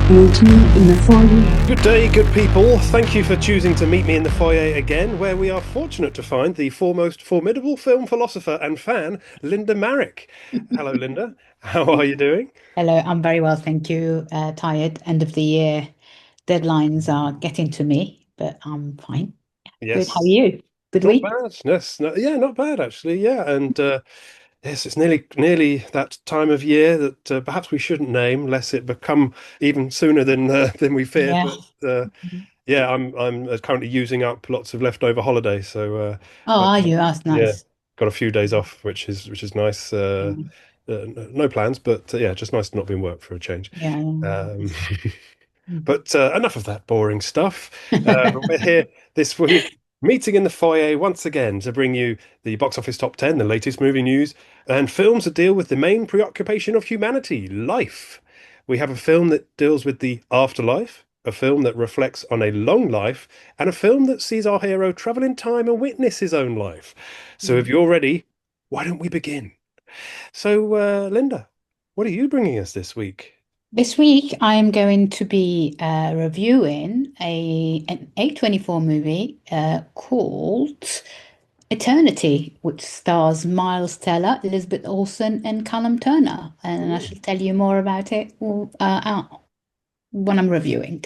Meet Me in the Foyer. Good day, good people. Thank you for choosing to meet me in the foyer again, where we are fortunate to find the foremost formidable film philosopher and fan, Linda Marrick. Hello, Linda. How are you doing? Hello, I'm very well, thank you. Tired. End of the year deadlines are getting to me, but I'm fine. Good. How are Yes, you? Good not week? bad. Yes, no, yeah, not bad actually. Yeah, and yes, it's nearly that time of year that perhaps we shouldn't name, lest it become even sooner than we fear. Yeah. But yeah, I'm currently using up lots of leftover holiday, so Oh, I've are got, you? That's yeah, nice. got a few days off, which is nice. Mm. No plans, but yeah, just nice to not be in work for a change. Yeah. Um, Mm. but enough of that boring stuff. We're here this week, meeting in the foyer once again to bring you the box office top 10, the latest movie news, and films that deal with the main preoccupation of humanity, life. We have a film that deals with the afterlife, a film that reflects on a long life, and a film that sees our hero travel in time and witness his own life. So if you're ready, why don't we begin? So, Linda, what are you bringing us this week? This week, I am going to be reviewing an A24 movie called Eternity, which stars MilesTeller, ElizabethOlsen, and Callum Turner. And I shall tell you more about it when I'm reviewing.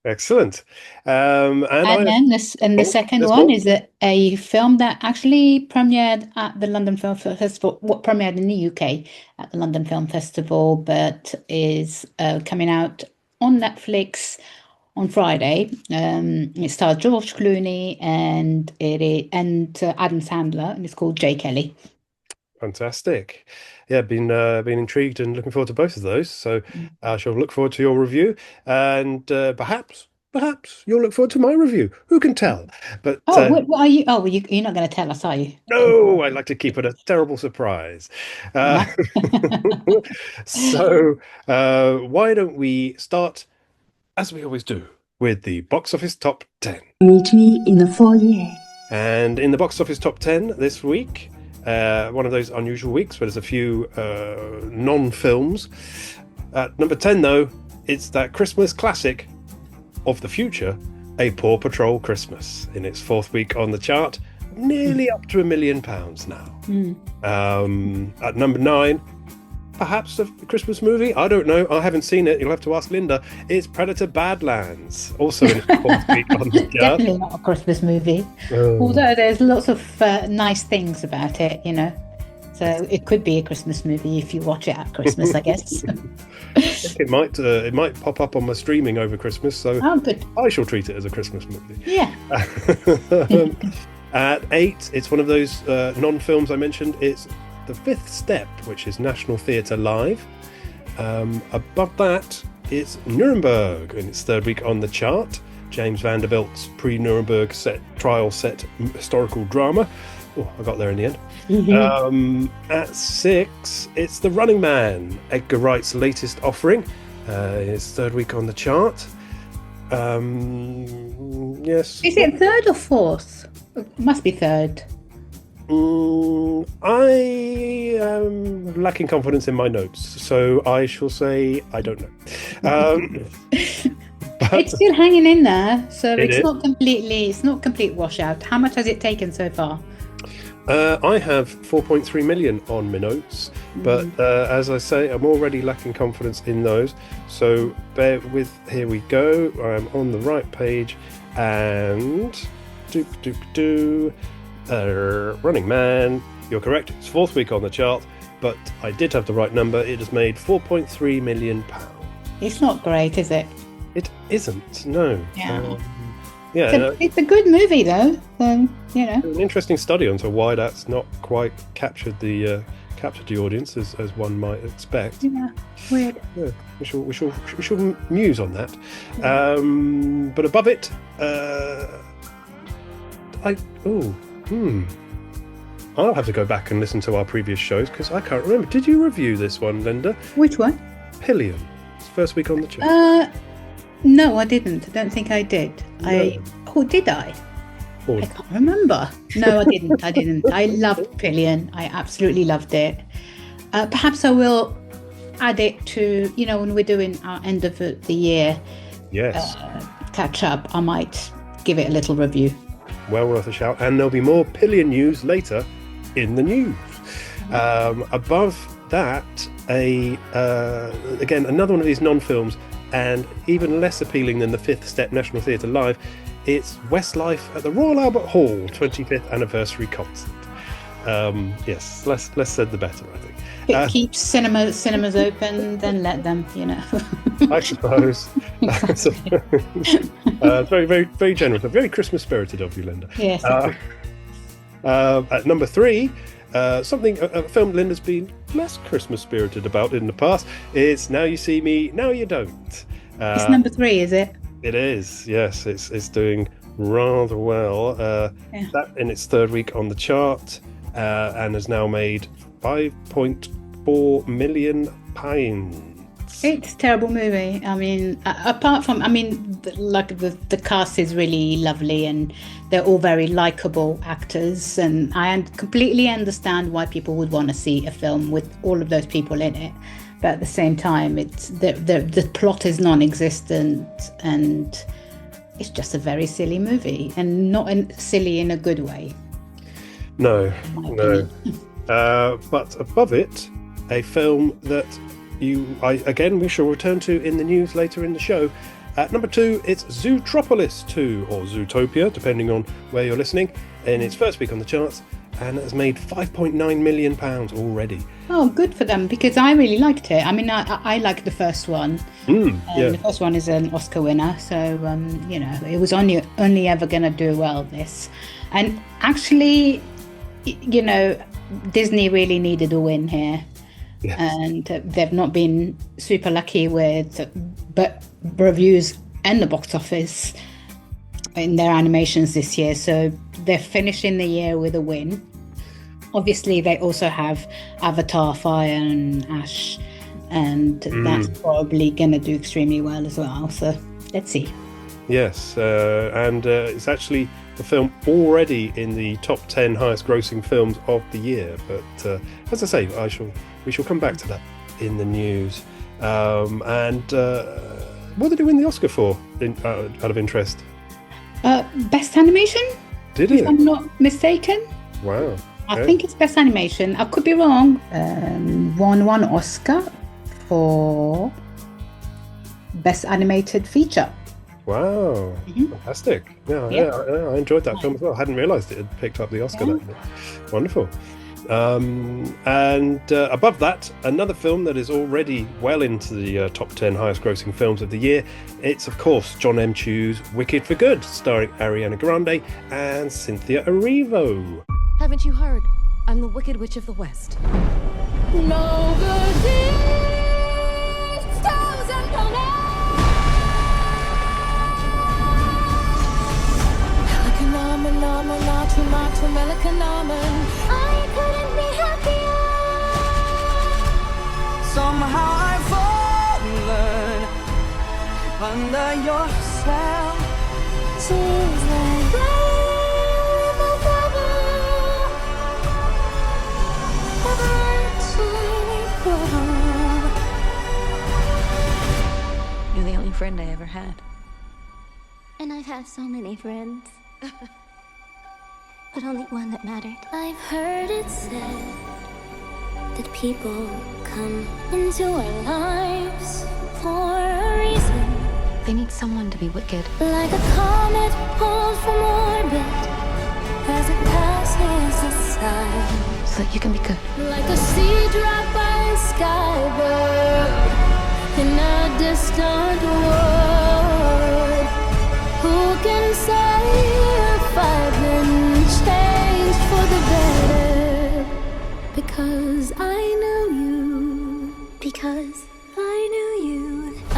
Excellent. And And then the second there's one more. is a film that actually premiered at the London Film Festival, what premiered in the UK at the London Film Festival, but is coming out on Netflix on Friday. It stars George Clooney and Adam Sandler, and it's called JayKelly. Fantastic. Yeah, been intrigued and looking forward to both of those. So I shall look forward to your review, and perhaps you'll look forward to my review. Who can tell? But Oh, what are you? Oh, well, you're not going to tell us, are you? no, I like to keep it a terrible surprise. Uh, so why don't we start, as we always do, with the box office top 10? Meet Me in the Foyer. And in the box office top 10 this week, one of those unusual weeks where there's a few non-films. At number 10, though, it's that Christmas classic of the future, A Paw Patrol Christmas, in its fourth week on the chart, nearly up to £1 million now. At number 9, perhaps a Christmas movie. I don't know. I haven't seen it. You'll have to ask Linda. It's Predator Badlands, also in its fourth week on the chart. Definitely not a Christmas movie. Although there's lots of nice things about it, you know. So it could be a Christmas movie if you watch it at Christmas, I guess. I think it might pop up on my streaming over Christmas, so Oh, good. I shall treat it as a Christmas movie. Yeah. At 8, it's one of those non-films I mentioned. It's The Fifth Step, which is National Theatre Live. Above that, it's Nuremberg in its third week on the chart. James Vanderbilt's pre-Nuremberg trial set historical drama. Oh, I got there in the end. At 6, it's The Running Man, Edgar Wright's latest offering. Its third week on the chart. Yes. Is it third or fourth? It must be third. I am lacking confidence in my notes, so I shall say I don't know. But It's still hanging in there, so It is. it's not complete washout. How much has it taken so far? I have 4.3 million on my notes, but as I say, I'm already lacking confidence in those. So bear with. Here we go. I'm on the right page, and Running Man. You're correct. It's fourth week on the chart, but I did have the right number. It has made 4.3 million pounds. It's not great, is it? It isn't. No. Yeah. Yeah. It's a good movie, though. You know. An interesting study onto why that's not quite captured the audience as one might expect. Yeah. Weird. Yeah, we shall muse on that. But above it, I'll have to go back and listen to our previous shows because I can't remember. Did you review this one, Linda? Which one? Pillion. It's first week on the chart. No, I didn't. I don't think I did. No. Did I? Or- I can't remember. No, I didn't. I loved Pillion. I absolutely loved it. Perhaps I will add it to, when we're doing our end of the year Yes. catch up, I might give it a little review. Well worth a shout. And there'll be more Pillion news later in the news. Above that, again, another one of these non-films, and even less appealing than the Fifth Step National Theatre Live. It's Westlife at the Royal Albert Hall 25th anniversary concert. Yes, less said the better, I think. It keeps cinemas open, then let them, I suppose. Very, very, very generous, very Christmas spirited of you, Linda. Yes. At number 3, a film Linda's been less Christmas spirited about in the past. It's Now You See Me, Now You Don't. It's number 3, is it? It is, yes. It's doing rather well. That in its third week on the chart, and has now made £5.4 million. It's a terrible movie. I mean, apart from, the cast is really lovely and they're all very likable actors, and I completely understand why people would want to see a film with all of those people in it. But at the same time, it's the plot is non-existent, and it's just a very silly movie, and not silly in a good way. No. But above it, a film that we shall return to in the news later in the show. At number 2, it's Zootropolis 2, or Zootopia, depending on where you're listening, in its first week on the charts, and it has made £5.9 million already. Oh, good for them, because I really liked it. I mean, I liked the first one. The first one is an Oscar winner, so it was only ever going to do well, this. And actually, Disney really needed a win here. Yes. And they've not been super lucky with reviews and the box office in their animations this year, so they're finishing the year with a win. Obviously, they also have Avatar, Fire and Ash, and that's probably going to do extremely well as well, so let's see. Yes, and it's actually the film already in the top 10 highest grossing films of the year, but as I say, we shall come back to that in the news. What did it win the Oscar for, out of interest? Best animation? Did it? If I'm not mistaken. Wow. I think it's best animation. I could be wrong. Won one Oscar for best animated feature. Wow, fantastic. Yeah, I enjoyed that film as well. I hadn't realised it had picked up the Oscar. That wonderful. And above that, another film that is already well into the top 10 highest grossing films of the year. It's, of course, John M. Chu's Wicked for Good, starring Ariana Grande and Cynthia Erivo. Haven't you heard? I'm the Wicked Witch of the West. No good deeds, thousand dollars. I couldn't be happier. Somehow I've fallen under your spell. Seems like rainbow cover, a bright shiny pearl. You're the only friend I ever had. And I've had so many friends, but only one that mattered. I've heard it said that people come into our lives for a reason. They need someone to be wicked. Like a comet pulled from orbit as it passes the side. So that you can be good. Like a seed dropped by a skybird in a distant world. Who can say if I've been changed for the better? Because I knew you. Because I knew you. I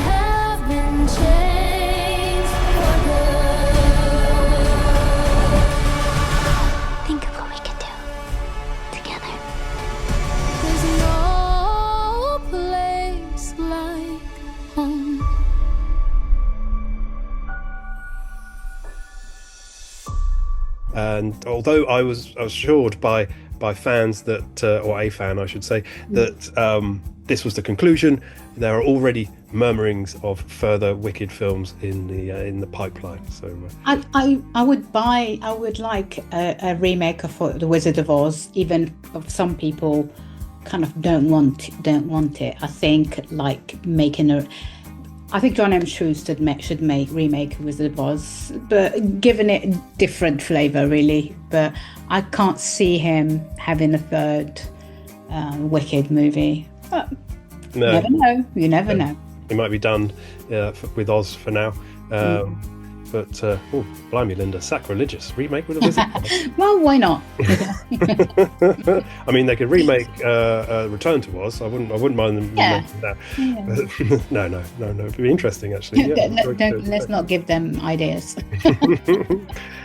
have been changed for good. Think of what we could do together. There's no place like home. And although I was assured by by fans that, or a fan, I should say, that this was the conclusion. There are already murmurings of further Wicked films in the pipeline. So I would like a remake of The Wizard of Oz, even if some people kind of don't want it. I think I think John M. Schuster should remake Wizard of Oz, but giving it a different flavour, really. But I can't see him having a third Wicked movie. But no, you never know. It might be done with Oz for now. But, oh, blimey, Linda, sacrilegious. Remake with a Wizard of Oz? Well, why not? I mean, they could remake Return to Oz. I wouldn't mind them remaking that. Yeah. No. It'd be interesting, actually. Yeah, let's not give them ideas.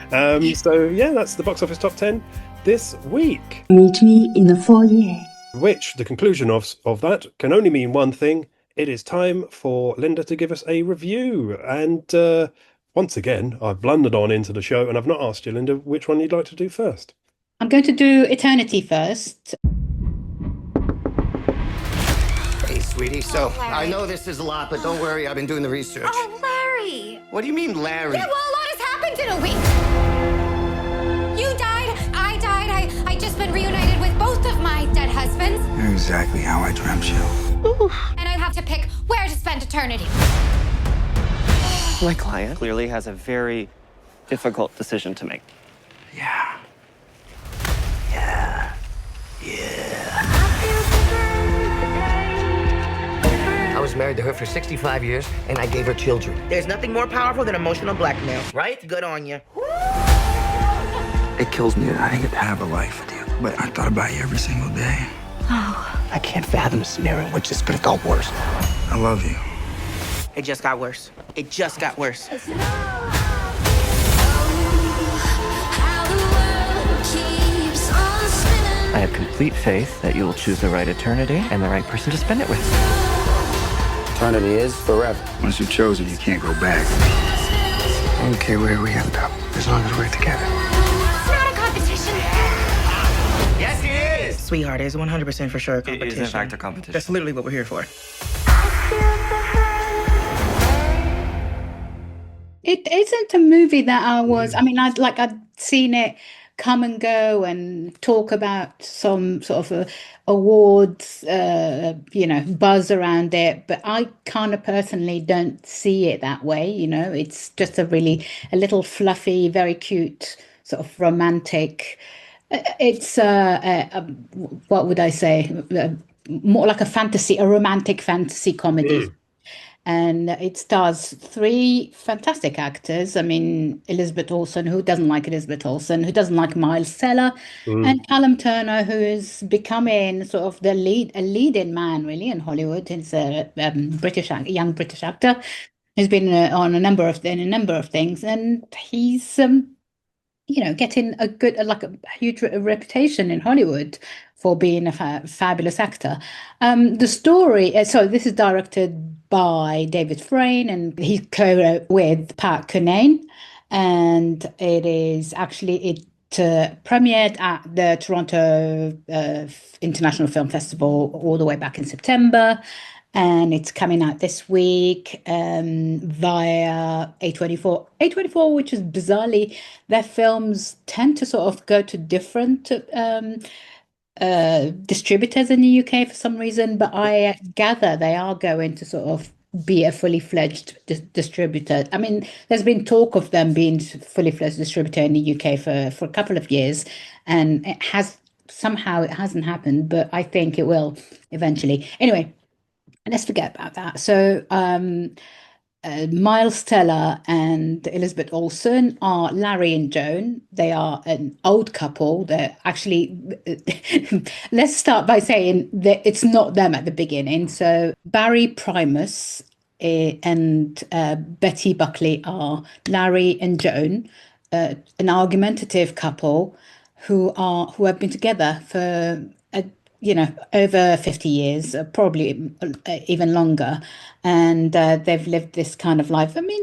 So, yeah, that's the box office top 10 this week. Meet me in the foyer. Which, the conclusion of that can only mean one thing. It is time for Linda to give us a review. And once again, I've blundered on into the show and I've not asked you, Linda, which one you'd like to do first. I'm going to do Eternity first. Hey, sweetie. So, I know this is a lot, but don't worry. I've been doing the research. Oh, Larry. What do you mean, Larry? Yeah, well, a lot has happened in a week. You died. I died. I just been reunited with both of my dead husbands. You're exactly how I dreamt you. Ooh. And I have to pick where to spend eternity. My client clearly has a very difficult decision to make. Yeah. I was married to her for 65 years, and I gave her children. There's nothing more powerful than emotional blackmail, right? Good on you. It kills me that I didn't get to have a life with you, but I thought about you every single day. Oh. I can't fathom a scenario in which this could have got worse. I love you. It just got worse. It just got worse. I have complete faith that you will choose the right eternity and the right person to spend it with. Eternity is forever. Once you've chosen, you can't go back. I don't care where we end up, as long as we're together. It's not a competition. Yes, it is. Sweetheart, it's 100% for sure a competition. It is, in fact, a competition. That's literally what we're here for. It isn't a movie that I'd seen it come and go and talk about some sort of awards, buzz around it. But I kind of personally don't see it that way. It's just a little fluffy, very cute, sort of romantic. It's what would I say? More like a romantic fantasy comedy. And it stars three fantastic actors. I mean, ElizabethOlsen, who doesn't like ElizabethOlsen, who doesn't like MilesTeller, and Callum Turner, who is becoming sort of a leading man, really, in Hollywood. He's a young British actor who's been on a number of things, and he's getting a huge reputation in Hollywood for being a fabulous actor. The story, so this is directed by David Freyne, and he co-wrote with Pat Cunane, and it premiered at the Toronto International Film Festival all the way back in September, and it's coming out this week via A24. A24, which is bizarrely, their films tend to sort of go to different distributors in the UK for some reason, but I gather they are going to sort of be a fully fledged distributor. I mean, there's been talk of them being fully fledged distributor in the UK for a couple of years, and it hasn't happened, but I think it will eventually. Anyway, let's forget about that. So MilesTeller and ElizabethOlsen are Larry and Joan. They are an old couple. They're actually, let's start by saying that it's not them at the beginning. So Barry Primus and Betty Buckley are Larry and Joan, an argumentative couple who have been together for over 50 years, probably even longer, and they've lived this kind of life. I mean,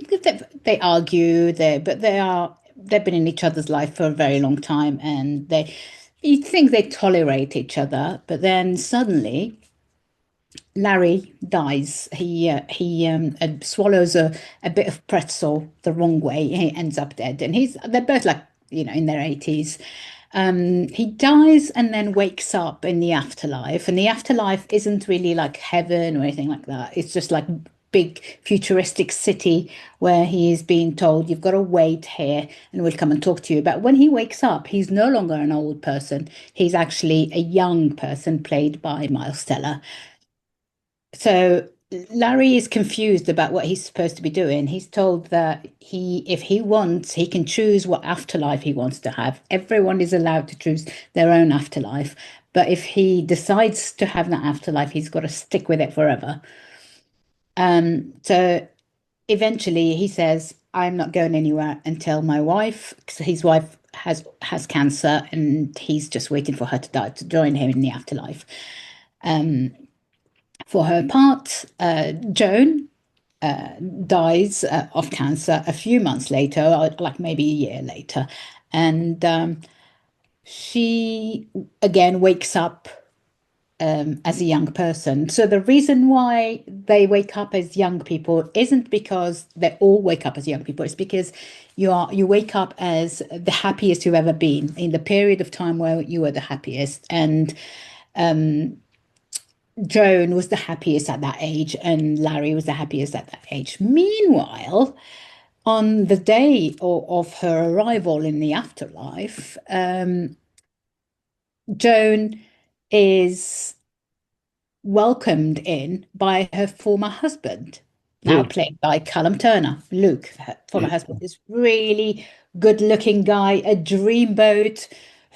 they argue, but they've been in each other's life for a very long time, and they you'd think they tolerate each other, but then suddenly Larry dies. He swallows a bit of pretzel the wrong way. He ends up dead, and they're both like in their 80s. He dies and then wakes up in the afterlife, and the afterlife isn't really like heaven or anything like that. It's just like big futuristic city where he is being told you've got to wait here and we'll come and talk to you. But when he wakes up, he's no longer an old person. He's actually a young person played by MilesTeller. So Larry is confused about what he's supposed to be doing. He's told that if he wants, he can choose what afterlife he wants to have. Everyone is allowed to choose their own afterlife. But if he decides to have that afterlife, he's got to stick with it forever. So eventually he says, I'm not going anywhere until my wife, because his wife has cancer and he's just waiting for her to die to join him in the afterlife. For her part, Joan dies of cancer a few months later, like maybe a year later. And she again wakes up as a young person. So the reason why they wake up as young people isn't because they all wake up as young people. It's because you wake up as the happiest you've ever been in the period of time where you were the happiest. And Joan was the happiest at that age, and Larry was the happiest at that age. Meanwhile, on the day of her arrival in the afterlife, Joan is welcomed in by her former husband, now played by Callum Turner. Luke, her former husband, is really good-looking guy, a dreamboat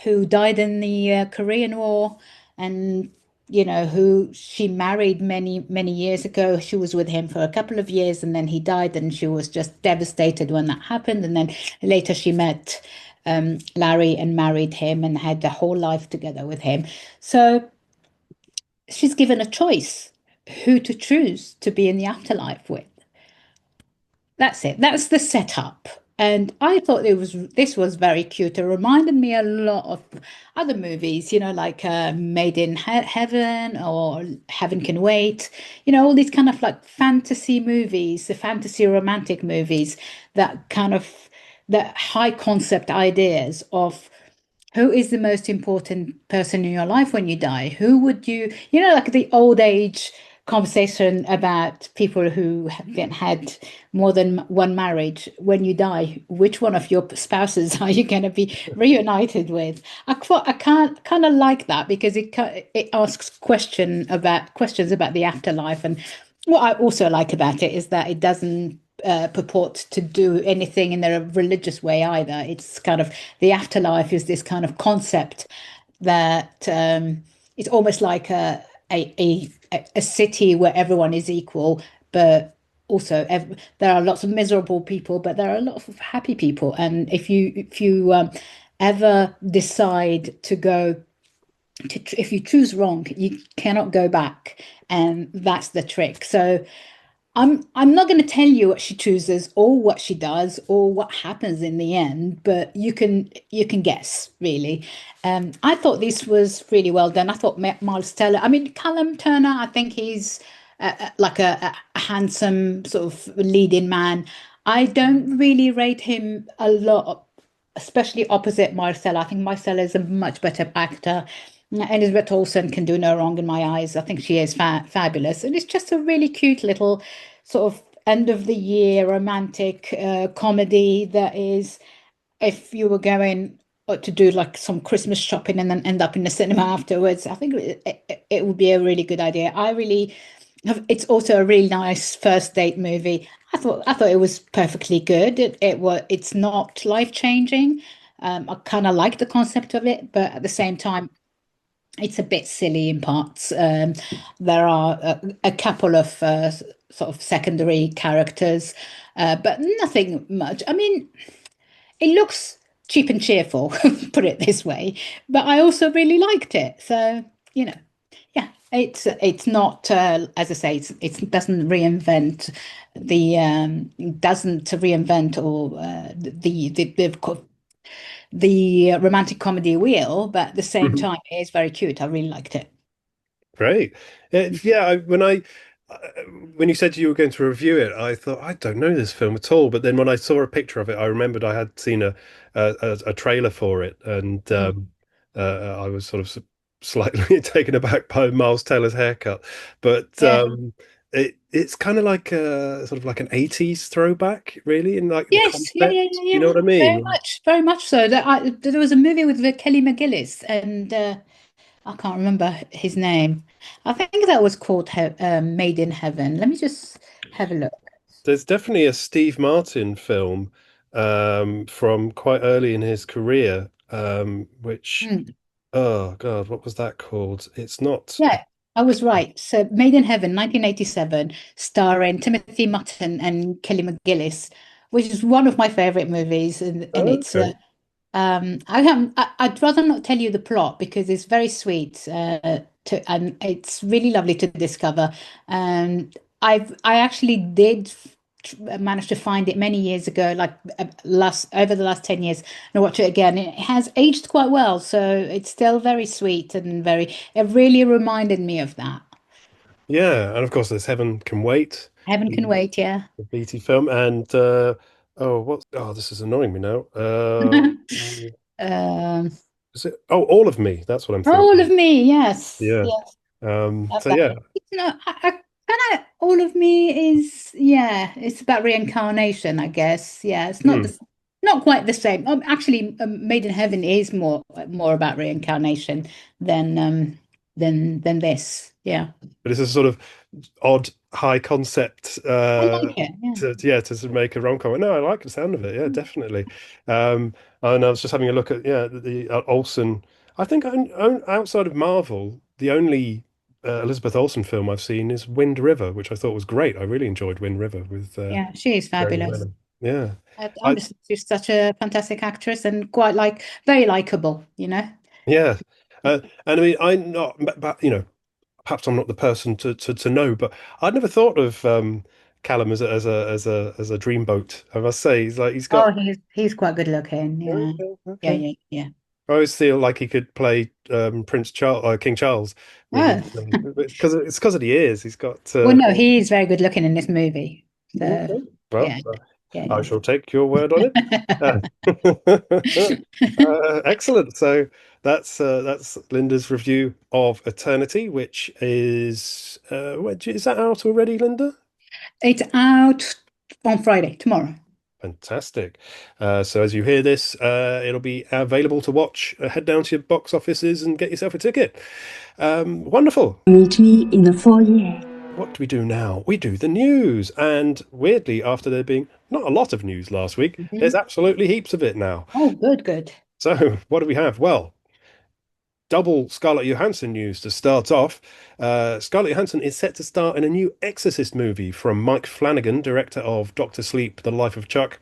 who died in the Korean War, and who she married many years ago. She was with him for a couple of years, and then he died, and she was just devastated when that happened. And then later she met Larry and married him and had the whole life together with him. So she's given a choice who to choose to be in the afterlife with. That's it. That's the setup. And I thought this was very cute. It reminded me a lot of other movies, like Made in Heaven or Heaven Can Wait, all these kind of like fantasy movies, the fantasy romantic movies, that kind of the high concept ideas of who is the most important person in your life when you die? Who would you, like the old age conversation about people who have had more than one marriage. When you die, which one of your spouses are you going to be reunited with? I kind of like that, because it asks questions about the afterlife. And what I also like about it is that it doesn't purport to do anything in a religious way either. It's kind of, the afterlife is this kind of concept that it's almost like a city where everyone is equal, but also there are lots of miserable people, but there are a lot of happy people. And if you ever decide to go if you choose wrong, you cannot go back, and that's the trick. So I'm not going to tell you what she chooses or what she does or what happens in the end, but you can guess, really. I thought this was really well done. I thought MilesTeller, Callum Turner, I think he's like a handsome sort of leading man. I don't really rate him a lot, especially opposite MilesTeller. I think MilesTeller is a much better actor. ElizabethOlsen can do no wrong in my eyes. I think she is fabulous. And it's just a really cute little sort of end of the year romantic comedy that is, if you were going to do like some Christmas shopping and then end up in the cinema afterwards, I think it would be a really good idea. It's also a really nice first date movie. I thought it was perfectly good. It's not life-changing. I kind of like the concept of it, but at the same time, it's a bit silly in parts. There are a couple of sort of secondary characters, but nothing much. It looks cheap and cheerful, put it this way, but I also really liked it. So, yeah, it's not, as I say, it doesn't reinvent the romantic comedy wheel, but at the same time, it is very cute. I really liked it. Great. When you said you were going to review it, I thought, I don't know this film at all. But then when I saw a picture of it, I remembered I had seen a trailer for it, and I was sort of slightly taken aback by MilesTeller's haircut. But it's kind of like sort of like an 80s throwback, really, in like the Yes, concept. You know what I mean? Very much so. There was a movie with Kelly McGillis, and I can't remember his name. I think that was called Made in Heaven. Let me just have a look. There's definitely a Steve Martin film from quite early in his career, which, oh God, what was that called? It's not. Yeah, I was right. So Made in Heaven, 1987, starring Timothy Mutton and Kelly McGillis, which is one of my favorite movies. And it's I'd rather not tell you the plot because it's very sweet and it's really lovely to discover. And I actually did manage to find it many years ago, like over the last 10 years, and I watched it again. It has aged quite well, so it's still very sweet and it really reminded me of that. Yeah, and of course there's Heaven Can Wait. Heaven Can Wait, yeah. The Beatty film, and this is annoying me now. Is it? Oh, All of Me. That's what I'm thinking. All of Me, yes. Yeah. Yes. So yeah. All of Me is it's about reincarnation, I guess. Yeah, it's not not quite the same. Actually, Made in Heaven is more about reincarnation than this. Yeah. But it's a sort of odd high concept I like it, to make a rom-com. No, I like the sound of it. Yeah, definitely. And I was just having a look at the Olsen. I think outside of Marvel, the only Elizabeth Olsen film I've seen is Wind River, which I thought was great. I really enjoyed Wind River with she is fabulous. Yeah. She's such a fantastic actress and quite very likable, Yeah. And I mean, I'm not, but perhaps I'm not the person to know, but I'd never thought of Callum as a dreamboat. I must say, he's got. Oh, he's quite good looking. Yeah. Okay. Yeah. I always feel like he could play Prince Charles, King Charles. Because it's because of the ears. He's got. Well, no, he is very good looking in this movie. So, well, I shall take your word on it. Excellent. So that's Linda's review of Eternity, which is that out already, Linda? It's out on Friday, tomorrow. Fantastic. So as you hear this, it'll be available to watch. Head down to your box offices and get yourself a ticket. Wonderful. Meet me in the foyer. What do we do now? We do the news. And weirdly, after there being not a lot of news last week, there's absolutely heaps of it now. Oh, good. So what do we have? Well, double Scarlett Johansson news to start off. Scarlett Johansson is set to star in a new Exorcist movie from Mike Flanagan, director of Dr. Sleep, The Life of Chuck,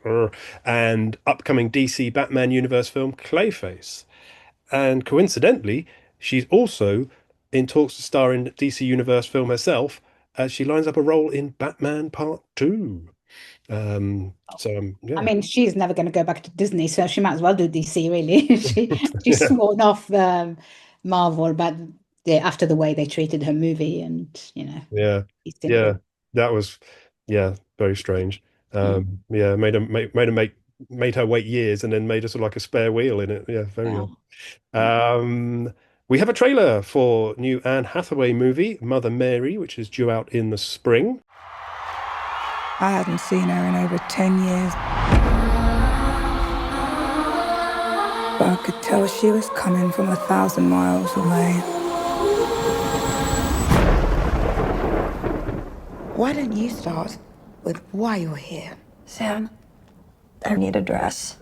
and upcoming DC Batman universe film Clayface. And coincidentally, she's also in talks to star in DC universe film herself, as she lines up a role in Batman Part 2. I mean, she's never going to go back to Disney, so she might as well do DC, really. She's sworn off Marvel after the way they treated her movie, and that was very strange. Made her wait years and then made her sort of like a spare wheel in it. Yeah, very odd. We have a trailer for new Anne Hathaway movie, Mother Mary, which is due out in the spring. I hadn't seen her in over 10 years. But I could tell she was coming from 1,000 miles away. Why don't you start with why you're here? Sam, I need a dress.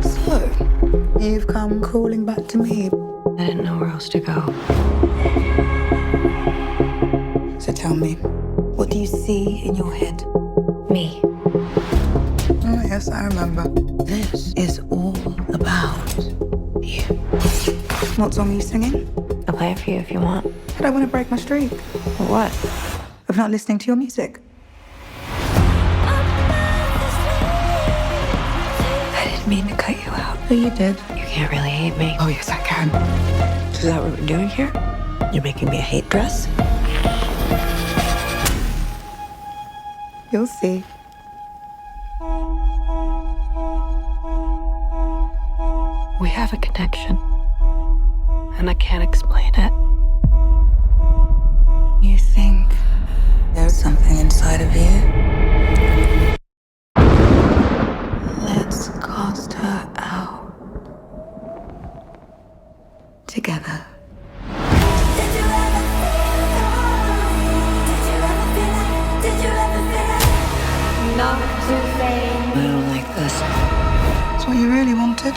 So, you've come calling back to me. I didn't know where else to go. So tell me, what do you see in your head? Me. Oh, yes, I remember. This is all about you. What song are you singing? I'll play it for you if you want. I don't want to break my streak. For what? Of not listening to your music. didn't mean to cut you out. But you did. You can't really hate me. Oh, yes, I can. Is that what we're doing here? You're making me a hate dress? You'll see. We have a connection. And I can't explain it. You think there's something inside of you? Let's cast her out. Together. Not to fame. I don't like this. That's what you really wanted.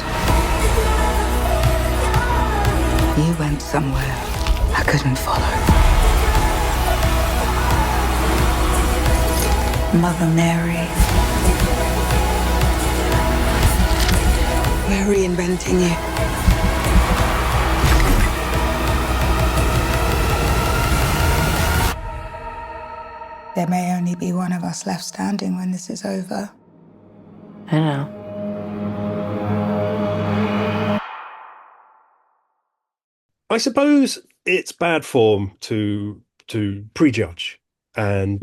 You went somewhere I couldn't follow. Mother Mary. We're reinventing you. There may only be one of us left standing when this is over. I know. I suppose it's bad form to prejudge, and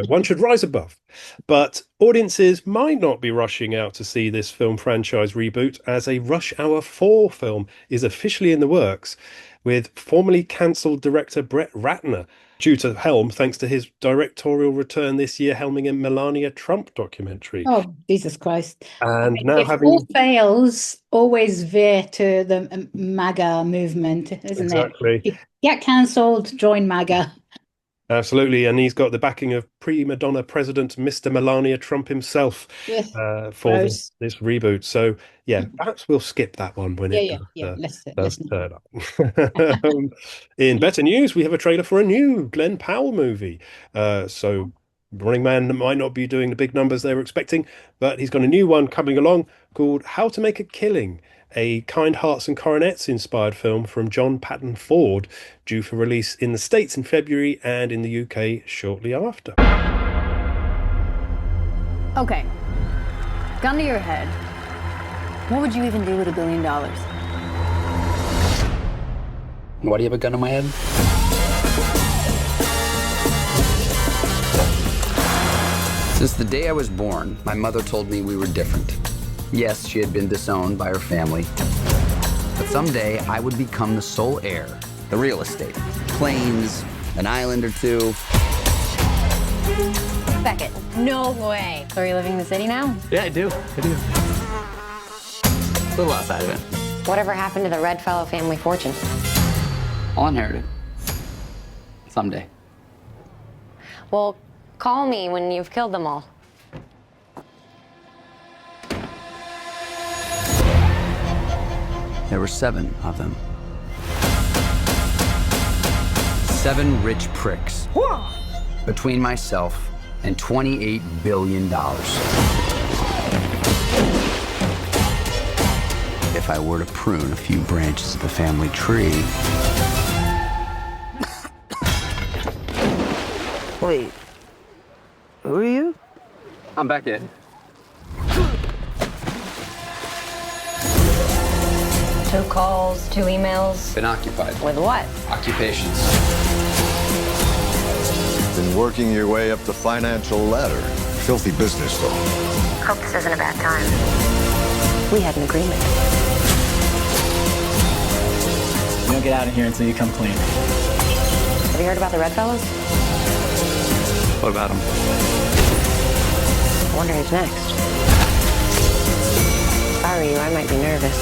one should rise above. But audiences might not be rushing out to see this film franchise reboot, as a Rush Hour 4 film is officially in the works, with formerly cancelled director Brett Ratner due to helm thanks to his directorial return this year, helming a Melania Trump documentary. Oh, Jesus Christ. And now if all fails, always veer to the MAGA movement, isn't Exactly. it? Get cancelled, join MAGA. Absolutely, and he's got the backing of prima donna president Mr. Melania Trump himself for this reboot. So, yeah, perhaps we'll skip that one when it does turn up. In better news, we have a trailer for a new Glenn Powell movie. So Running Man might not be doing the big numbers they were expecting, but he's got a new one coming along called How to Make a Killing, a Kind Hearts and Coronets inspired film from John Patton Ford, due for release in the States in February and in the UK shortly after. Okay, gun to your head. What would you even do with $1 billion? Why do you have a gun to my head? Since the day I was born, my mother told me we were different. Yes, she had been disowned by her family, but someday I would become the sole heir. The real estate, planes, an island or two. Beckett, no way. So are you living in the city now? Yeah, I do. A little outside of it. Whatever happened to the Redfellow family fortune? I'll inherit it. Someday. Well, call me when you've killed them all. There were 7 of them. 7 rich pricks. Between myself and $28 billion. If I were to prune a few branches of the family tree. Wait, who are you? I'm Beckett. Two calls, 2 emails. Been occupied. With what? Occupations. Been working your way up the financial ladder. Filthy business, though. Hope this isn't a bad time. We had an agreement. You don't get out of here until you come clean. Have you heard about the Redfellows? What about them? I wonder who's next. If I were you, I might be nervous.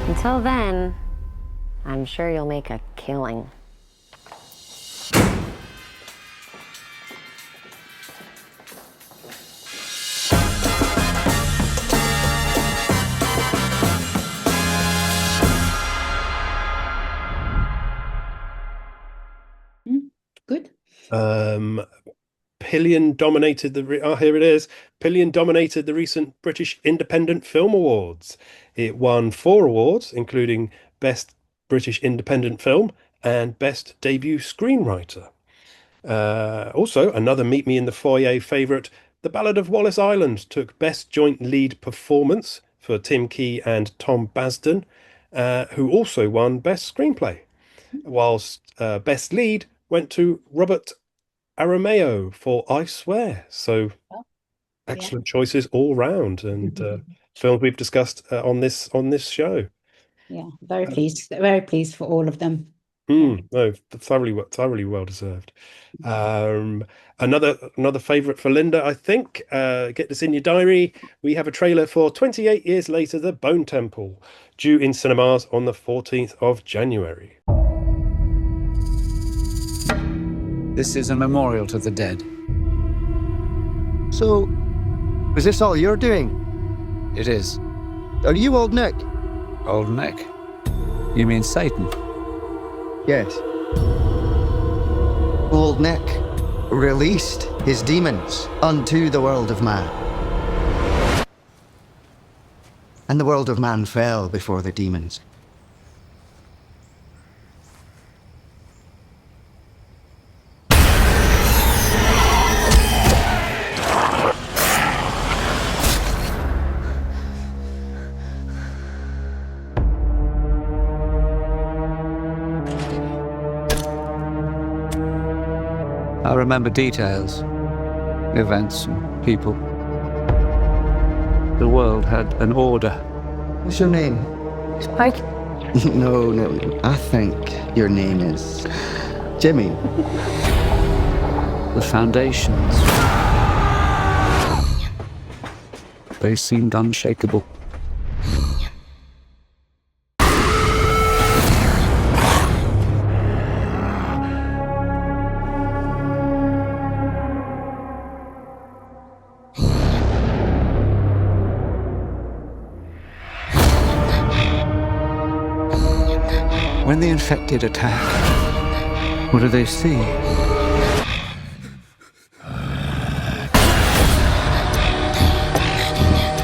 Until then, I'm sure you'll make a killing. Good. Pillion dominated here it is. Pillion dominated the recent British Independent Film Awards. It won 4 awards, including Best British Independent Film and Best Debut Screenwriter. Also, another Meet Me in the Foyer favourite, The Ballad of Wallace Island took Best Joint Lead Performance for Tim Key and Tom Basden, who also won Best Screenplay, whilst Best Lead went to Robert Aramayo for I Swear. So excellent choices all round, and films we've discussed on this show. Yeah, very pleased for all of them. No, thoroughly well deserved. Another favourite for Linda, I think. Get this in your diary. We have a trailer for 28 Years Later, The Bone Temple, due in cinemas on the 14th of January. This is a memorial to the dead. So, is this all you're doing? It is. Are you Old Nick? Old Nick? You mean Satan? Yes. Old Nick released his demons unto the world of man. And the world of man fell before the demons. I remember details, events and people. The world had an order. What's your name? Spike? No. I think your name is Jimmy. The foundations. They seemed unshakable. When the infected attack, what do they see?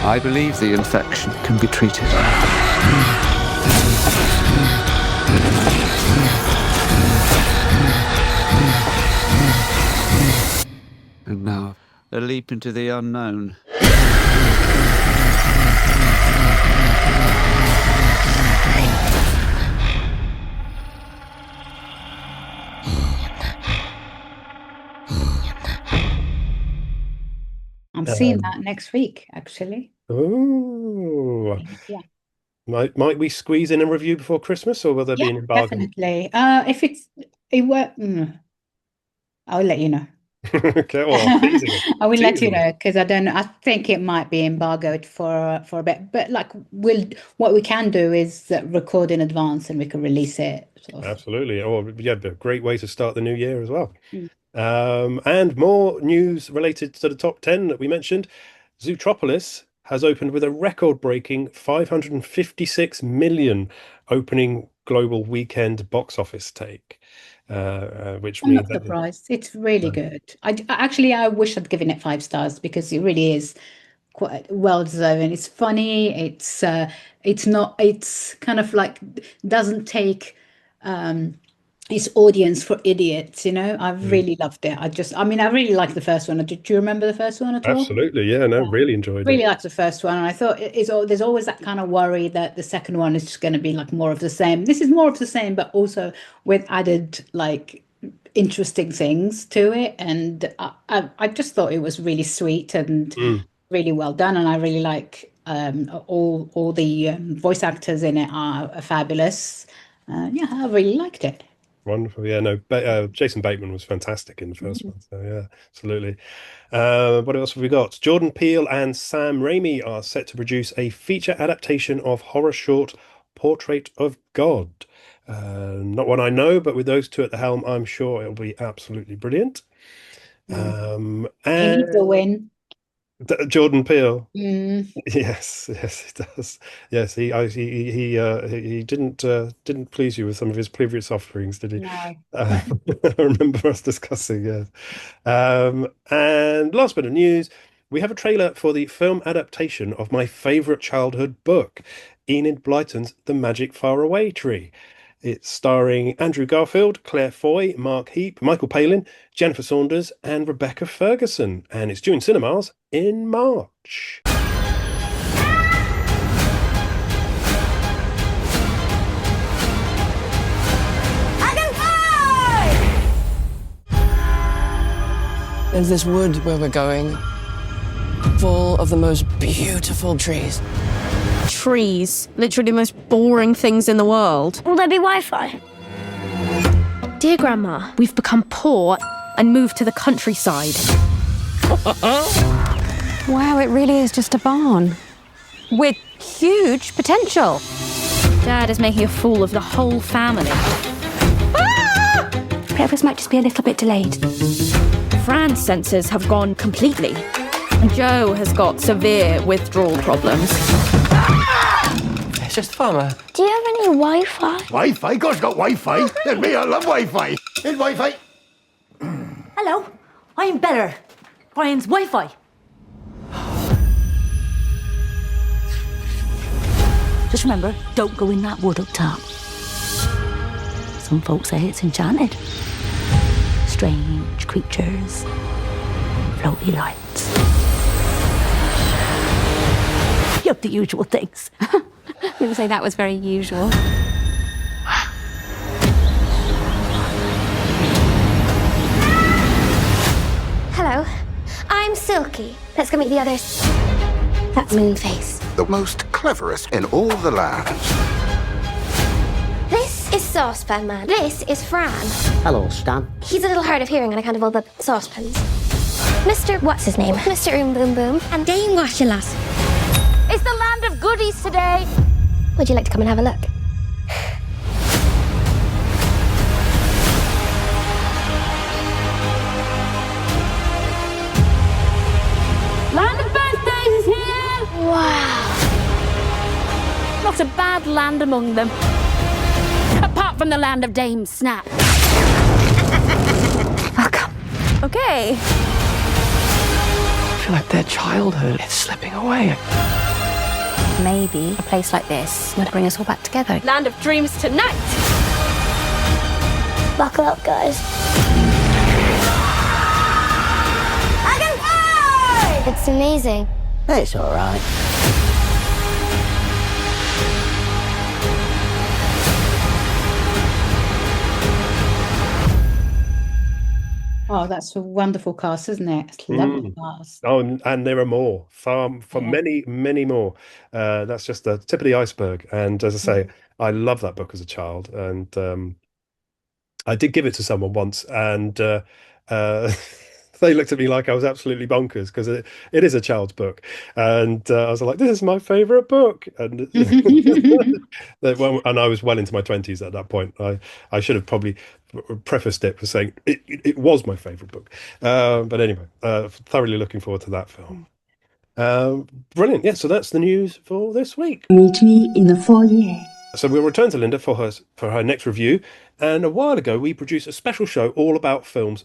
I believe the infection can be treated. And now, a leap into the unknown. I'm seeing that next week, actually. Oh, Yeah. Might we squeeze in a review before Christmas, or will there be an embargo? Definitely. If it were, I'll let you know. Okay, well, I will let you know, because I don't know. I think it might be embargoed for a bit, but like what we can do is record in advance and we can release it. Absolutely. Or yeah, a great way to start the new year as well. And more news related to the top 10 that we mentioned. Zootropolis has opened with a record-breaking 556 million opening global weekend box office take, which I'm means not surprised. It's really good. I wish I'd given it 5 stars, because it really is quite well deserving. It's funny. It's kind of like doesn't take its audience for idiots, I really loved it. I really liked the first one. Do you remember the first one at all? Absolutely, yeah, no, really enjoyed Really it. liked the first one, and I thought there's always that kind of worry that the second one is just going to be like more of the same. This is more of the same, but also with added like interesting things to it, and I just thought it was really sweet and really well done, and I really like all the voice actors in it are fabulous. I really liked it. Wonderful. Yeah, no, Jason Bateman was fantastic in the first one. So yeah, absolutely. What else have we got? Jordan Peele and Sam Raimi are set to produce a feature adaptation of horror short Portrait of God. Not one I know, but with those two at the helm, I'm sure it'll be absolutely brilliant. And He needs a win. Jordan Peele. Yes, he does. Yes, he didn't please you with some of his previous offerings, did he? No. I remember us discussing. Yes. And last bit of news, we have a trailer for the film adaptation of my favorite childhood book, Enid Blyton's The Magic Faraway Tree. It's starring Andrew Garfield, Claire Foy, Mark Heap, Michael Palin, Jennifer Saunders, and Rebecca Ferguson. And it's due in cinemas in March. There's this wood where we're going, full of the most beautiful trees. Trees. Literally the most boring things in the world. Will there be Wi-Fi? Dear Grandma, we've become poor and moved to the countryside. Wow, it really is just a barn. With huge potential. Dad is making a fool of the whole family. Breakfast might just be a little bit delayed. Fran's senses have gone completely. And Joe has got severe withdrawal problems. It's just fun. Do you have any Wi-Fi? Wi-Fi? God's got Wi-Fi. There's me, I love Wi-Fi. Here's Wi-Fi. Hello, I'm Beller. Brian's Wi-Fi. Just remember, don't go in that wood up top. Some folks say it's enchanted. Strange creatures, floaty lights. Yep, the usual things. I wouldn't say that was very usual. Hello, I'm Silky. Let's go meet the others. That's Moonface. The most cleverest in all the land. This is Saucepan Man. This is Fran. Hello, Stan. He's a little hard of hearing on account of all the saucepans. Mr. What's his name? Mr. Boom Boom. And Dame Washalas. It's the land of goodies today. Would you like to come and have a look? Land of birthdays is here. Wow. Not a bad land among them. Apart from the land of Dame Snap. Welcome. Okay. I feel like their childhood is slipping away. Maybe a place like this would bring us all back together. Land of dreams tonight. Buckle up, guys. It's amazing. It's all right. Oh, that's a wonderful cast, isn't it? It's a lovely cast. Oh, and there are more, for many, many more. That's just the tip of the iceberg. And as I say, I love that book as a child. And I did give it to someone once, and they looked at me like I was absolutely bonkers, because it is a child's book. And I was like, this is my favorite book. And and I was well into my 20s at that point. I should have probably prefaced it for saying it was my favorite book. But anyway, thoroughly looking forward to that film. Brilliant. Yeah, so that's the news for this week. Meet me in the foyer. So we'll return to Linda for her next review. And a while ago, we produced a special show all about films.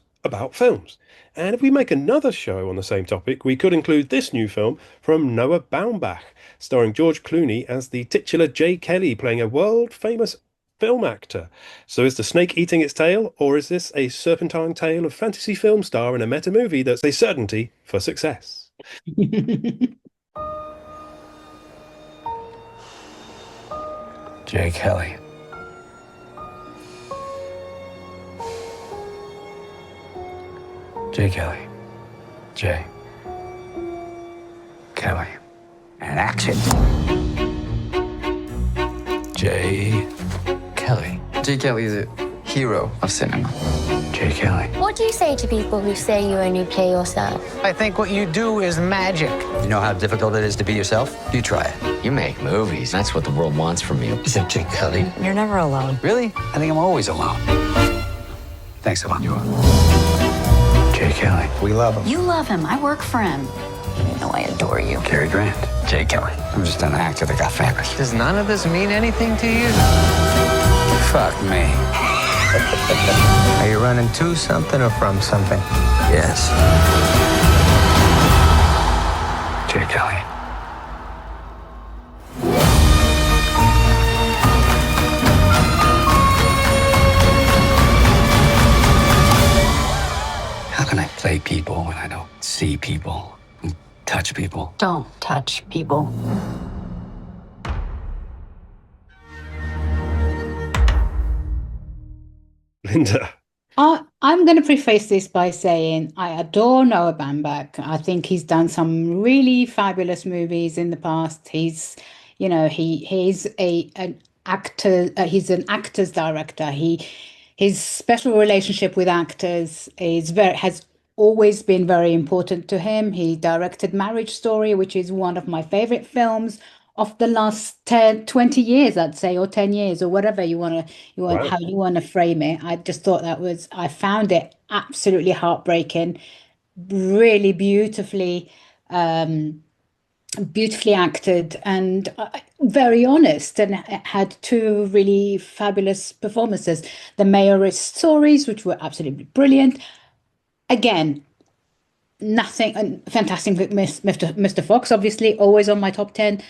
And if we make another show on the same topic, we could include this new film from Noah Baumbach, starring George Clooney as the titular JayKelly, playing a world-famous film actor. So is the snake eating its tail, or is this a serpentine tale of fantasy film star in a meta movie that's a certainty for success? JayKelly. JayKelly. Jay. Kelly. And action. JayKelly. JayKelly is a hero of cinema. JayKelly. What do you say to people who say you only play yourself? I think what you do is magic. You know how difficult it is to be yourself? You try it. You make movies. That's what the world wants from you. Is it JayKelly? You're never alone. Really? I think I'm always alone. Thanks a lot. You are. JayKelly. We love him. You love him. I work for him. You know I adore you. Cary Grant. JayKelly. I'm just an actor that got famous. Does none of this mean anything to you? Fuck me. Are you running to something or from something? Yes. JayKelly. people, and touch people. Don't touch people. Linda. I'm going to preface this by saying I adore Noah Baumbach. I think he's done some really fabulous movies in the past. He's, he's an actor. He's an actor's director. His special relationship with actors has always been very important to him. He directed Marriage Story, which is one of my favorite films of the last 20 years, I'd say, or 10 years, or whatever how you want to frame it. I just thought I found it absolutely heartbreaking, really beautifully acted, and very honest, and it had two really fabulous performances. The Mayorist Stories, which were absolutely brilliant. Again, nothing fantastic with Mr. Fox, obviously, always on my top 10.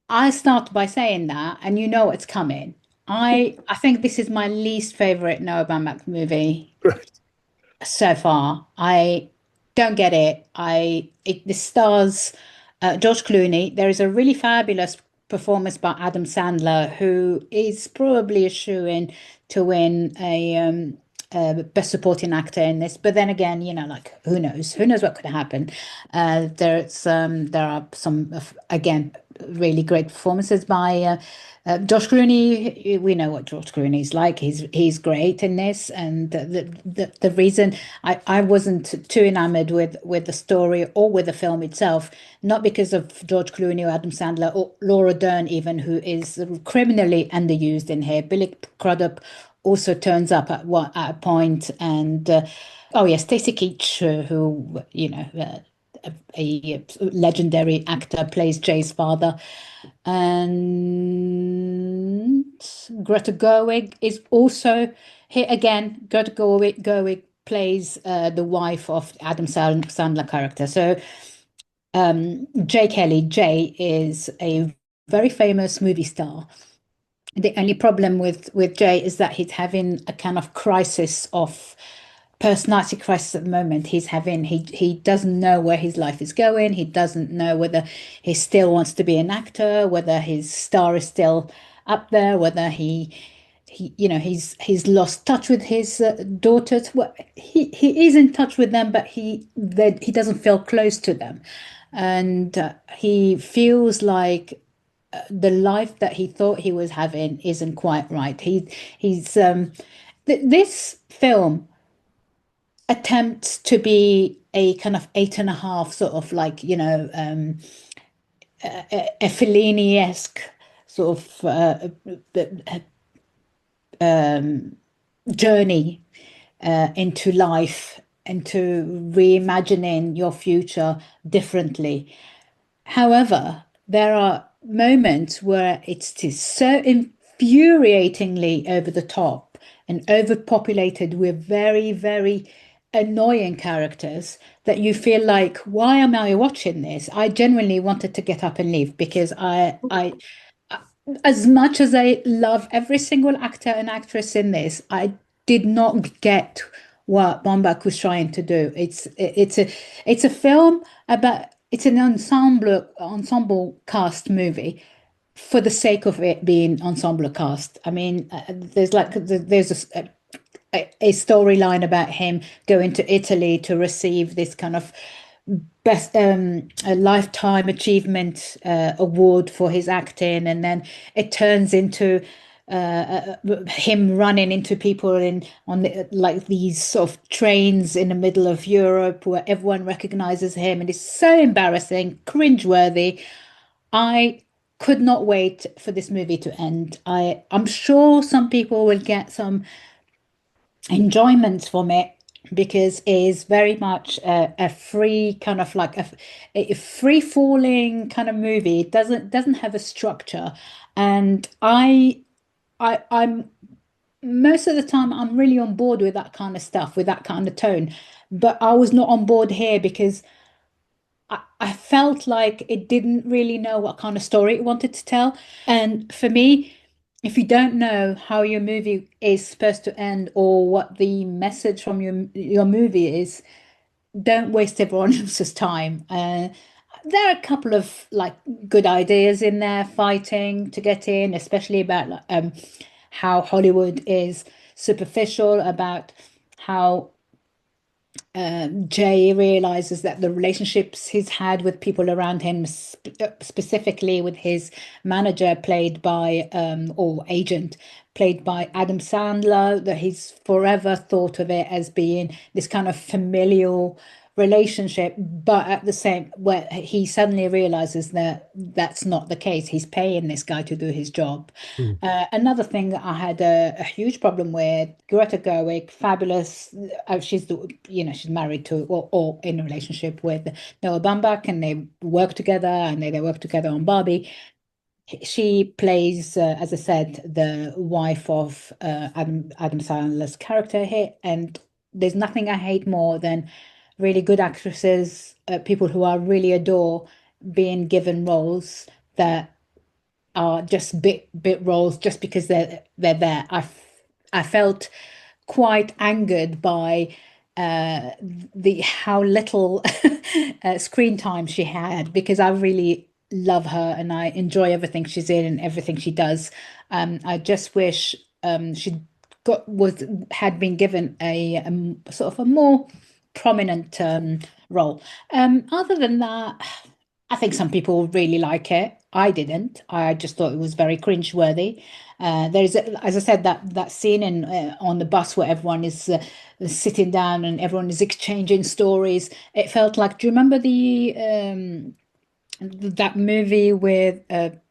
I start by saying that, and you know it's coming. I think this is my least favorite Noah Baumbach movie so far. I don't get it. This stars George Clooney. There is a really fabulous performance by Adam Sandler, who is probably a shoo-in to win a best supporting actor in this. But then again, who knows what could happen. There are some again really great performances by George Clooney. We know what George Clooney is like. He's great in this, and the reason I wasn't too enamored with the story or with the film itself, not because of George Clooney or Adam Sandler or Laura Dern even, who is criminally underused in here. Billy Crudup also turns up at a point, and Stacey Keach, who a legendary actor, plays Jay's father, and Greta Gerwig is also here again. Greta Gerwig plays the wife of Adam Sandler character. So JayKelly, Jay is a very famous movie star. The only problem with Jay is that he's having a kind of personality crisis at the moment. He doesn't know where his life is going. He doesn't know whether he still wants to be an actor, whether his star is still up there, whether he's lost touch with his daughters. Well, he is in touch with them, but he doesn't feel close to them, and he feels like the life that he thought he was having isn't quite right. This film attempts to be a kind of 8.5 sort of like, a Fellini-esque sort of journey into life, into reimagining your future differently. However, there are moments where it's so infuriatingly over the top and overpopulated with very, very annoying characters that you feel like, why am I watching this? I genuinely wanted to get up and leave, because I as much as I love every single actor and actress in this, I did not get what Baumbach was trying to do. It's a film about. It's an ensemble cast movie for the sake of it being ensemble cast. I mean, there's a storyline about him going to Italy to receive this kind of best a lifetime achievement award for his acting, and then it turns into him running into people on these sort of trains in the middle of Europe where everyone recognizes him, and it's so embarrassing, cringeworthy. I could not wait for this movie to end. I'm sure some people will get some enjoyment from it, because it is very much a free kind of like a free falling kind of movie. It doesn't have a structure, and I'm most of the time I'm really on board with that kind of stuff, with that kind of tone, but I was not on board here because I felt like it didn't really know what kind of story it wanted to tell. And for me, if you don't know how your movie is supposed to end or what the message from your movie is, don't waste everyone else's time. There are a couple of like good ideas in there fighting to get in, especially about how Hollywood is superficial, about how Jay realizes that the relationships he's had with people around him, specifically with his manager, played by or agent, played by Adam Sandler, that he's forever thought of it as being this kind of familial relationship, but at the same where he suddenly realizes that that's not the case. He's paying this guy to do his job. Another thing that I had a huge problem with, Greta Gerwig, fabulous. She's she's married to or in a relationship with Noah Baumbach, and they work together, and they work together on Barbie. She plays, as I said, the wife of Adam Sandler's character here, and there's nothing I hate more than really good actresses, people who I really adore, being given roles that are just bit roles just because they're there. I felt quite angered by the how little screen time she had, because I really love her and I enjoy everything she's in and everything she does. I just wish she had been given a sort of a more prominent role. Other than that, I think some people really like it. I didn't. I just thought it was very cringe-worthy. There's, as I said, that scene in on the bus where everyone is sitting down and everyone is exchanging stories. It felt like, do you remember that movie with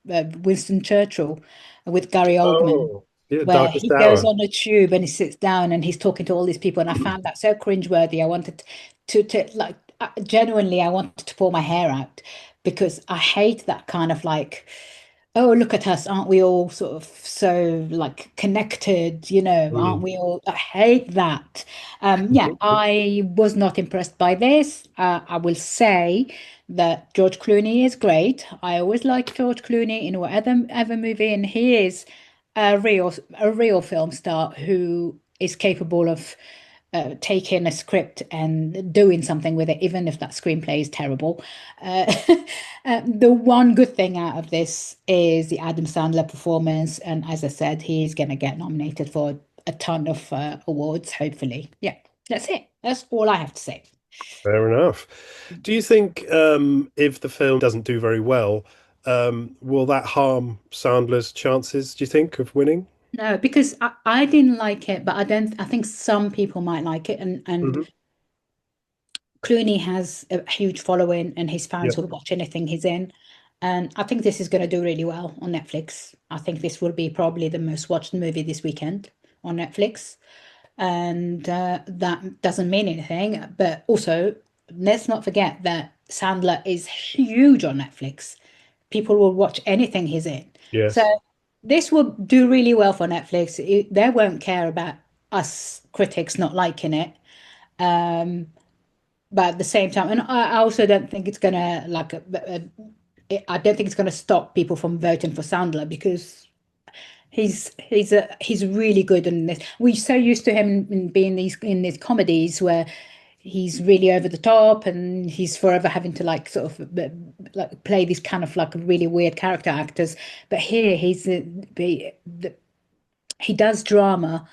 Winston Churchill with Gary Oldman? Oh, yeah, Where Darkest he goes Hour. on a tube and he sits down and he's talking to all these people, and I found that so cringeworthy. I wanted to like genuinely, I wanted to pull my hair out, because I hate that kind of like, oh, look at us, aren't we all sort of so like connected, aren't we all? I hate that. Yeah, I was not impressed by this. I will say that George Clooney is great. I always like George Clooney in whatever ever movie, and he is a real film star who is capable of taking a script and doing something with it, even if that screenplay is terrible. The one good thing out of this is the Adam Sandler performance, and as I said, he's going to get nominated for a ton of awards, hopefully. Yeah, that's it. That's all I have to say. Fair enough. Do you think if the film doesn't do very well, will that harm Sandler's chances, do you think, of winning? No, because I didn't like it, but I think some people might like it, and Clooney has a huge following and his fans will watch anything he's in. And I think this is going to do really well on Netflix. I think this will be probably the most watched movie this weekend on Netflix. And that doesn't mean anything. But also, let's not forget that Sandler is huge on Netflix. People will watch anything he's in. Yes. So this will do really well for Netflix. They won't care about us critics not liking it. But at the same time, and I also don't think it's gonna I don't think it's gonna stop people from voting for Sandler, because he's really good in this. We're so used to him in being in these comedies where he's really over the top and he's forever having to like sort of like play these kind of like really weird character actors. But here he does drama,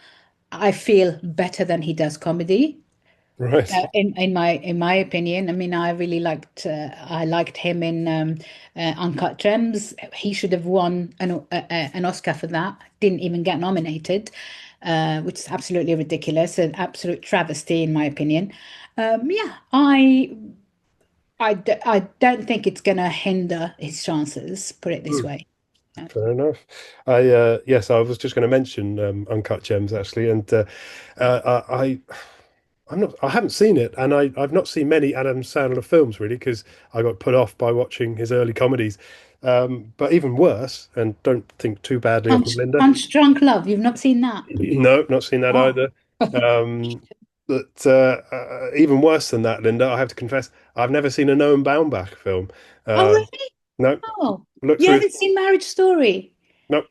I feel, better than he does comedy. Right. In my opinion, I mean, I really liked him in Uncut Gems. He should have won an Oscar for that. Didn't even get nominated, which is absolutely ridiculous, an absolute travesty in my opinion. Yeah, I don't think it's going to hinder his chances. Put it this way. Fair enough. Yes, I was just going to mention Uncut Gems actually, and I haven't seen it, and I've not seen many Adam Sandler films really, because I got put off by watching his early comedies. But even worse, and don't think too badly of Linda. Punch Drunk Love. You've not seen that? No, not seen that either. But even worse than that, Linda, I have to confess, I've never seen a Noah Baumbach film. Oh, really? No. Oh, Look you through. haven't seen Marriage Story? No.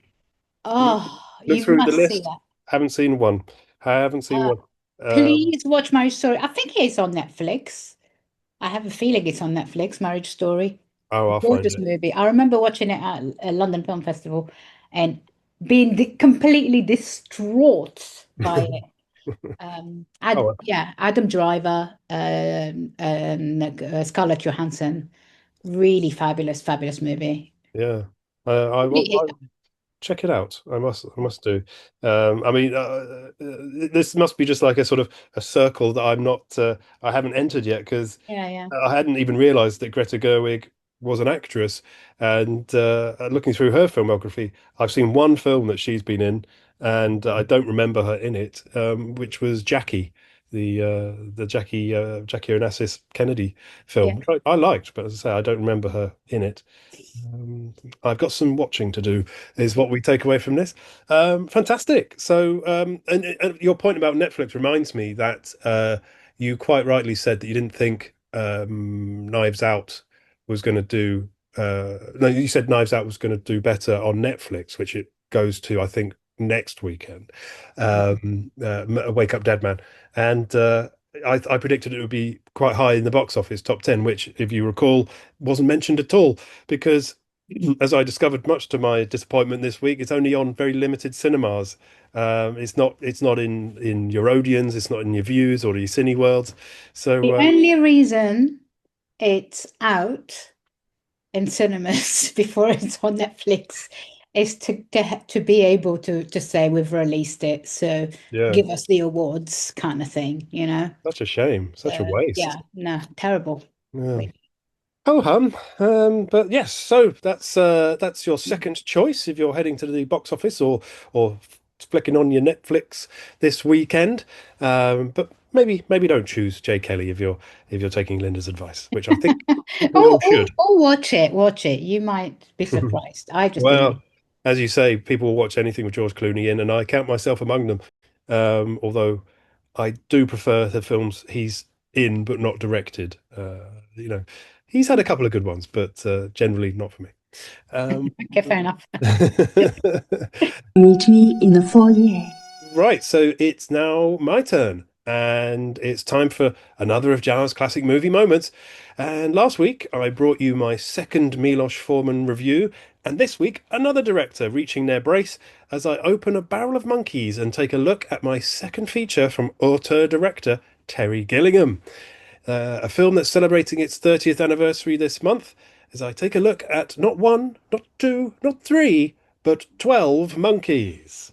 Oh, Look you through the must see list. that. Haven't seen one. I haven't seen one. Please watch Marriage Story. I think it's on Netflix. I have a feeling it's on Netflix, Marriage Story. Oh, I'll find Gorgeous it. movie. I remember watching it at a London Film Festival and being completely distraught by it. Adam Driver, Scarlett Johansson. Really fabulous, fabulous movie. Yeah. I check it out. I must do. I mean, this must be just like a sort of a circle that I'm not. I haven't entered yet because Yeah. I hadn't even realised that Greta Gerwig was an actress. And looking through her filmography, I've seen one film that she's been in, and I don't remember her in it, which was Jackie, the Jackie Onassis Kennedy film, which I liked, but as I say, I don't remember her in it. I've got some watching to do, is what we take away from this. Fantastic. So, and your point about Netflix reminds me that you quite rightly said that you didn't think Knives Out was going to do. No, you said Knives Out was going to do better on Netflix, which it goes to, I think, next weekend. Wake Up Dead Man, and I predicted it would be quite high in the box office top 10, which, if you recall, wasn't mentioned at all because, as I discovered, much to my disappointment this week, it's only on very limited cinemas. It's not in your Odeons, it's not in your Views or your Cineworlds. So the only reason it's out in cinemas before it's on Netflix is to be able to say we've released it, so give us the awards kind of thing, you know. Such a shame, such a waste. Yeah, no, terrible. Yeah. Oh hum. But yes, so that's your second choice if you're heading to the box office or flicking on your Netflix this weekend. But maybe don't choose JayKelly if you're taking Linda's advice, which I think people should. Or watch it. You might be surprised. I just didn't. As you say, people will watch anything with George Clooney in, and I count myself among them. Although I do prefer the films he's in but not directed. You know, he's had a couple of good ones, but generally not for me. Okay, fair enough. Meet me in the foyer. Right, so it's now my turn, and it's time for another of Jawa's classic movie moments. And last week I brought you my second Milos Forman review, and this week another director reaching their brace as I open a barrel of monkeys and take a look at my second feature from auteur-director Terry Gilliam. A film that's celebrating its 30th anniversary this month, as I take a look at not one, not two, not three, but 12 monkeys.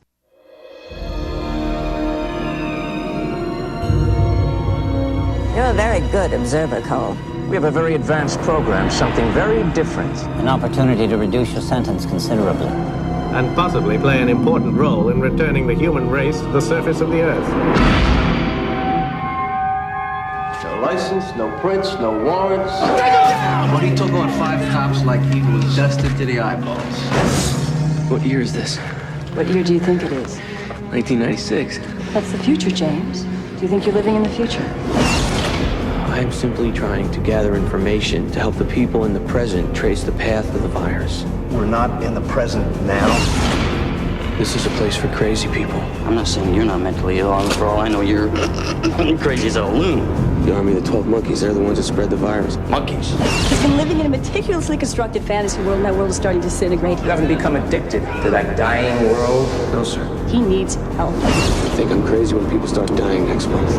You're a very good observer, Cole. We have a very advanced program, something very different. An opportunity to reduce your sentence considerably. And possibly play an important role in returning the human race to the surface of the Earth. No license, no prints, no warrants. Well, he took on 5 cops like he was dusted to the eyeballs. What year is this? What year do you think it is? 1996. That's the future, James. Do you think you're living in the future? I'm simply trying to gather information to help the people in the present trace the path of the virus. We're not in the present now. This is a place for crazy people. I'm not saying you're not mentally ill. For all I know, you're crazy as a loon. The army of the 12 monkeys, they're the ones that spread the virus. Monkeys. He's been living in a meticulously constructed fantasy world, and that world is starting to disintegrate. You haven't become addicted to that dying world? No, sir. He needs help. I think I'm crazy when people start dying next month.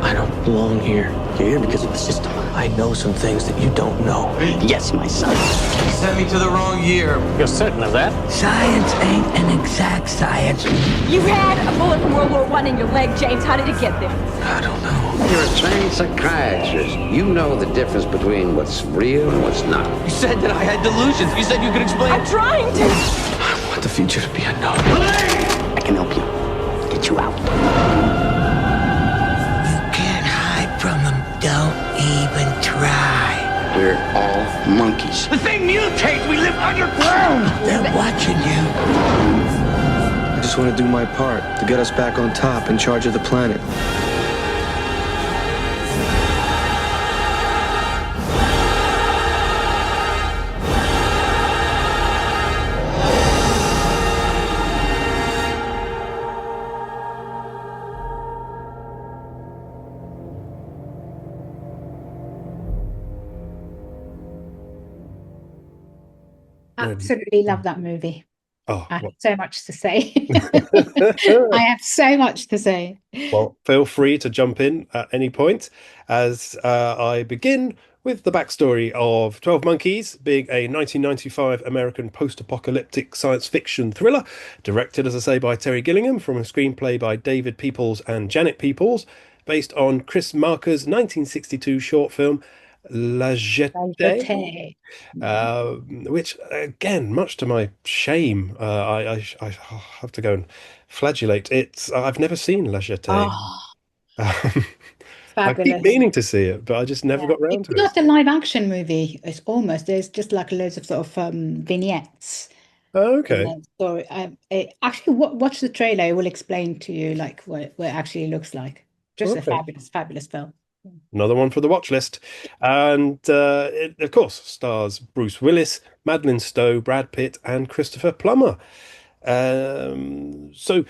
I don't belong here. You're here because of the system. I know some things that you don't know. Yes, my son. You sent me to the wrong year. You're certain of that? Science ain't an exact science. You had a bullet from World War I in your leg, James. How did it get there? I don't know. You're a trained psychiatrist. You know the difference between what's real and what's not. You said that I had delusions. You said you could explain. I'm trying to. I want the future to be unknown. I can help you. Get you out. From them, don't even try. We're all monkeys. The thing mutates. We live underground. They're watching you. I just want to do my part to get us back on top, in charge of the planet. absolutely love that movie. Oh, I have so much to say. well. I have so much to say. Well, feel free to jump in at any point as I begin with the backstory of 12 Monkeys, being a 1995 American post-apocalyptic science fiction thriller, directed, as I say, by Terry Gilliam from a screenplay by David Peoples and Janet Peoples, based on Chris Marker's 1962 short film La Jetée. Which, again, much to my shame, I have to go and flagellate. I've never seen La Jetée. I keep meaning to see it, but I just never got around to it. It's not a live action movie. It's almost. There's just like loads of sort of vignettes. Oh, okay. So actually, watch the trailer. It will explain to you like what it actually looks like. Just a fabulous film. Another one for the watch list. And it, of course, stars Bruce Willis, Madeleine Stowe, Brad Pitt, and Christopher Plummer. So,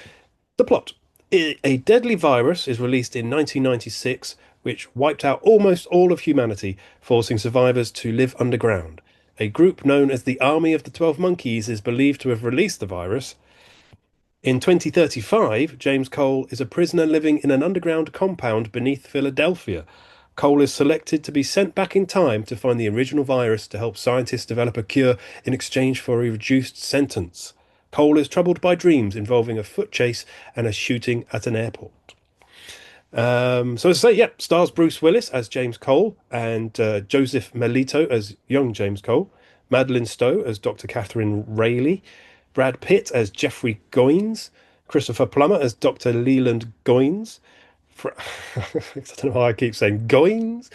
the plot. A deadly virus is released in 1996, which wiped out almost all of humanity, forcing survivors to live underground. A group known as the Army of the 12 Monkeys is believed to have released the virus. In 2035, James Cole is a prisoner living in an underground compound beneath Philadelphia. Cole is selected to be sent back in time to find the original virus to help scientists develop a cure in exchange for a reduced sentence. Cole is troubled by dreams involving a foot chase and a shooting at an airport. So as I say, stars Bruce Willis as James Cole and Joseph Melito as young James Cole, Madeleine Stowe as Dr. Catherine Rayleigh, Brad Pitt as Jeffrey Goins, Christopher Plummer as Dr. Leland Goins. I don't know why I keep saying Goins.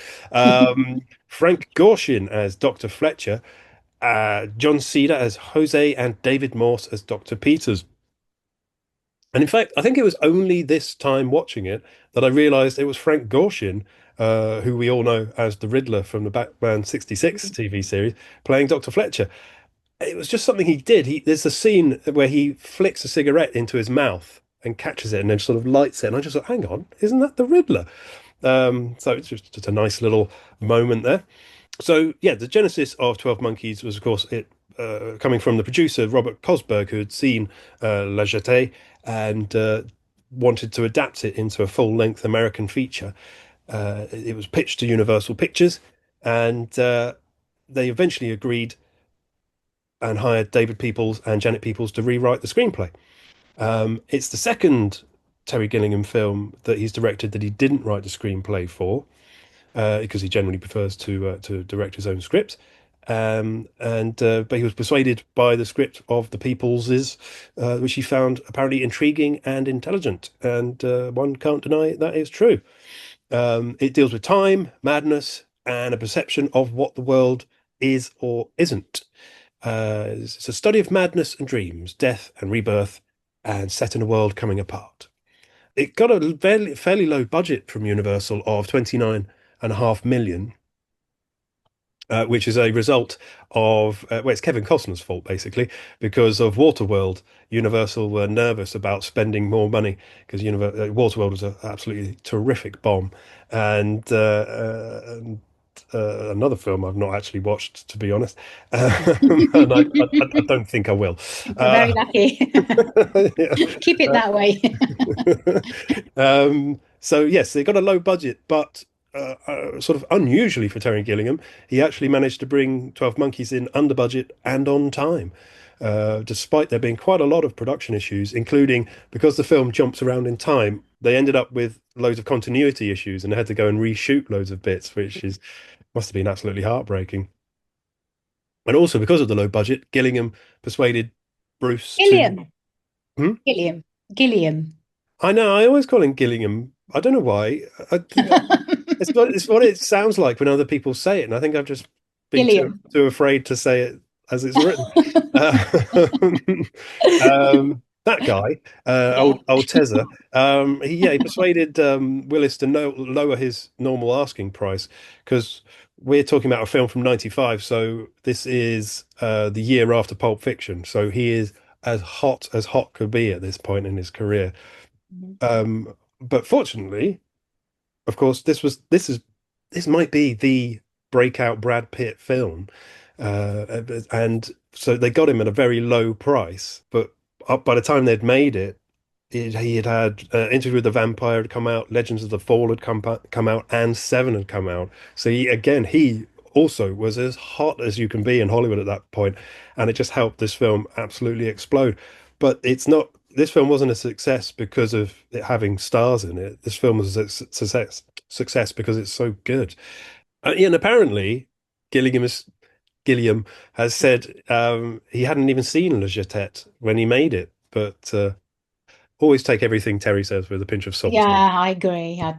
Frank Gorshin as Dr. Fletcher, John Cedar as Jose, and David Morse as Dr. Peters. And in fact, I think it was only this time watching it that I realised it was Frank Gorshin, who we all know as the Riddler from the Batman 66 TV series, playing Dr. Fletcher. It was just something he did. There's a scene where he flicks a cigarette into his mouth and catches it and then sort of lights it. And I just thought, hang on, isn't that the Riddler? So it's just a nice little moment there. So, yeah, the genesis of 12 Monkeys was, of course, coming from the producer, Robert Cosberg, who had seen La Jetée and wanted to adapt it into a full-length American feature. It was pitched to Universal Pictures, and they eventually agreed and hired David Peoples and Janet Peoples to rewrite the screenplay. It's the second Terry Gilliam film that he's directed that he didn't write the screenplay for, because he generally prefers to direct his own script. But he was persuaded by the script of the Peopleses, which he found apparently intriguing and intelligent. And one can't deny that is true. It deals with time, madness, and a perception of what the world is or isn't. It's a study of madness and dreams, death and rebirth, and set in a world coming apart. It got a fairly low budget from Universal of $29.5 million, which is a result of, it's Kevin Costner's fault, basically, because of Waterworld. Universal were nervous about spending more money because Waterworld was an absolutely terrific bomb. And another film I've not actually watched, to be honest, and I don't think I will. Very lucky. Keep it that way. So yes, they got a low budget, but sort of unusually for Terry Gilliam, he actually managed to bring 12 Monkeys in under budget and on time, despite there being quite a lot of production issues, including because the film jumps around in time. They ended up with loads of continuity issues and they had to go and reshoot loads of bits, which must have been absolutely heartbreaking. And also, because of the low budget, Gilliam persuaded Bruce Gilliam. to... Gilliam. I know, I always call him Gilliam. I don't know why. It's what it sounds like when other people say it, and I think I've just been too afraid to say it as it's written. That guy, old Tezza, he persuaded Willis to lower his normal asking price, because we're talking about a film from 95, so this is the year after Pulp Fiction, so he is as hot could be at this point in his career. But fortunately, of course, this might be the breakout Brad Pitt film, and so they got him at a very low price, but by the time they'd made it, he had had Interview with the Vampire had come out, Legends of the Fall had come out, and Seven had come out. So he also was as hot as you can be in Hollywood at that point, and it just helped this film absolutely explode. But this film wasn't a success because of it having stars in it. This film was a success because it's so good. And apparently, Gilliam has said he hadn't even seen Le Jetet when he made it, but always take everything Terry says with a pinch of salt. Yeah, I agree. I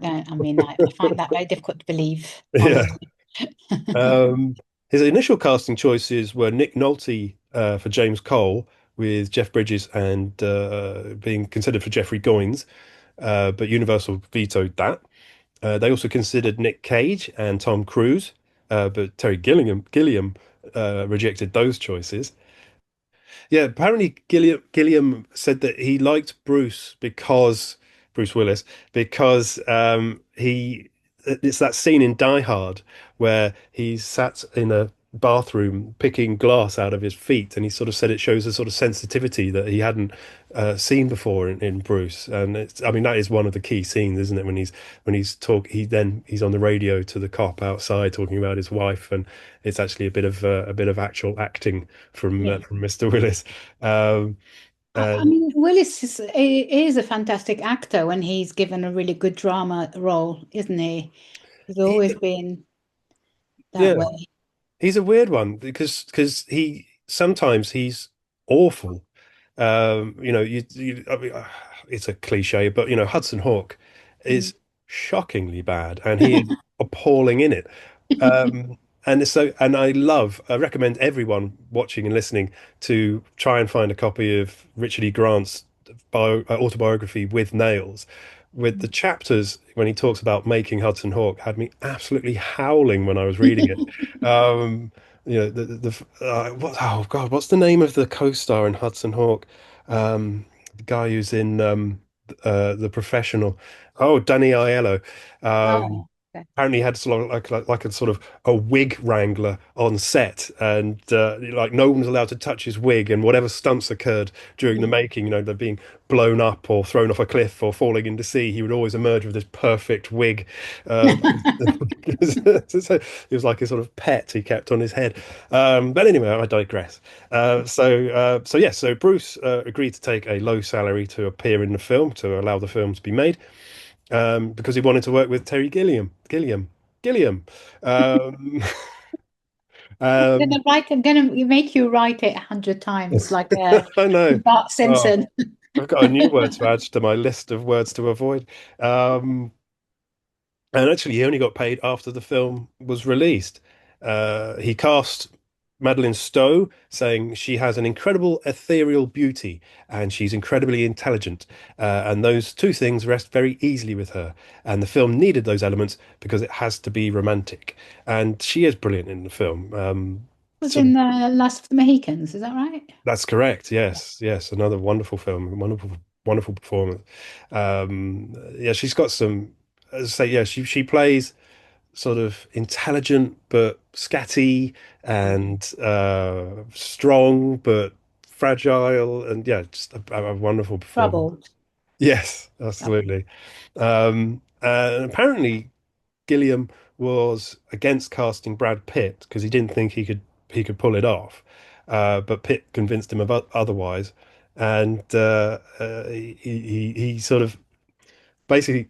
find that very difficult to believe, Yeah. honestly. His initial casting choices were Nick Nolte for James Cole, with Jeff Bridges and being considered for Jeffrey Goins, but Universal vetoed that. They also considered Nick Cage and Tom Cruise, but Terry Gilliam rejected those choices. Yeah, apparently Gilliam said that he liked Bruce Willis because it's that scene in Die Hard where he's sat in a bathroom picking glass out of his feet, and he sort of said it shows a sort of sensitivity that he hadn't seen before in Bruce. And I mean, that is one of the key scenes, isn't it? When he's he's on the radio to the cop outside talking about his wife, and it's actually a bit of actual acting from Mr. Willis. I mean, Willis is a fantastic actor when he's given a really good drama role, isn't he? He's always been that way. He's a weird one because sometimes he's awful. I mean, it's a cliche, but Hudson Hawk is shockingly bad, and he is appalling in it. I recommend everyone watching and listening to try and find a copy of Richard E. Grant's autobiography With Nails, with the chapters when he talks about making Hudson Hawk had me absolutely howling when I was reading it. What's the name of the co-star in Hudson Hawk? The guy who's in The Professional. Oh, Danny Aiello. Apparently he had sort of like a sort of a wig wrangler on set, and like no one was allowed to touch his wig, and whatever stunts occurred during the making, they're being blown up or thrown off a cliff or falling into sea, he would always emerge with this perfect wig. So he was like a sort of pet he kept on his head. But anyway, I digress. So Bruce agreed to take a low salary to appear in the film to allow the film to be made. Because he wanted to work with Terry Gilliam. I'm gonna make you write it 100 times, like I know. Bart Simpson. I've got a new word to add to my list of words to avoid. And actually, he only got paid after the film was released. He cast Madeleine Stowe, saying she has an incredible ethereal beauty and she's incredibly intelligent. And those two things rest very easily with her. And the film needed those elements because it has to be romantic. And she is brilliant in the film. Was in Last of the Mohicans, is that right? That's correct. Yes. Another wonderful film, wonderful performance. She's got some, as I say, she plays sort of intelligent but scatty, and strong but fragile, and just a wonderful performance. Troubled. Yes, absolutely. And apparently Gilliam was against casting Brad Pitt because he didn't think he could pull it off, but Pitt convinced him of otherwise, and he sort of basically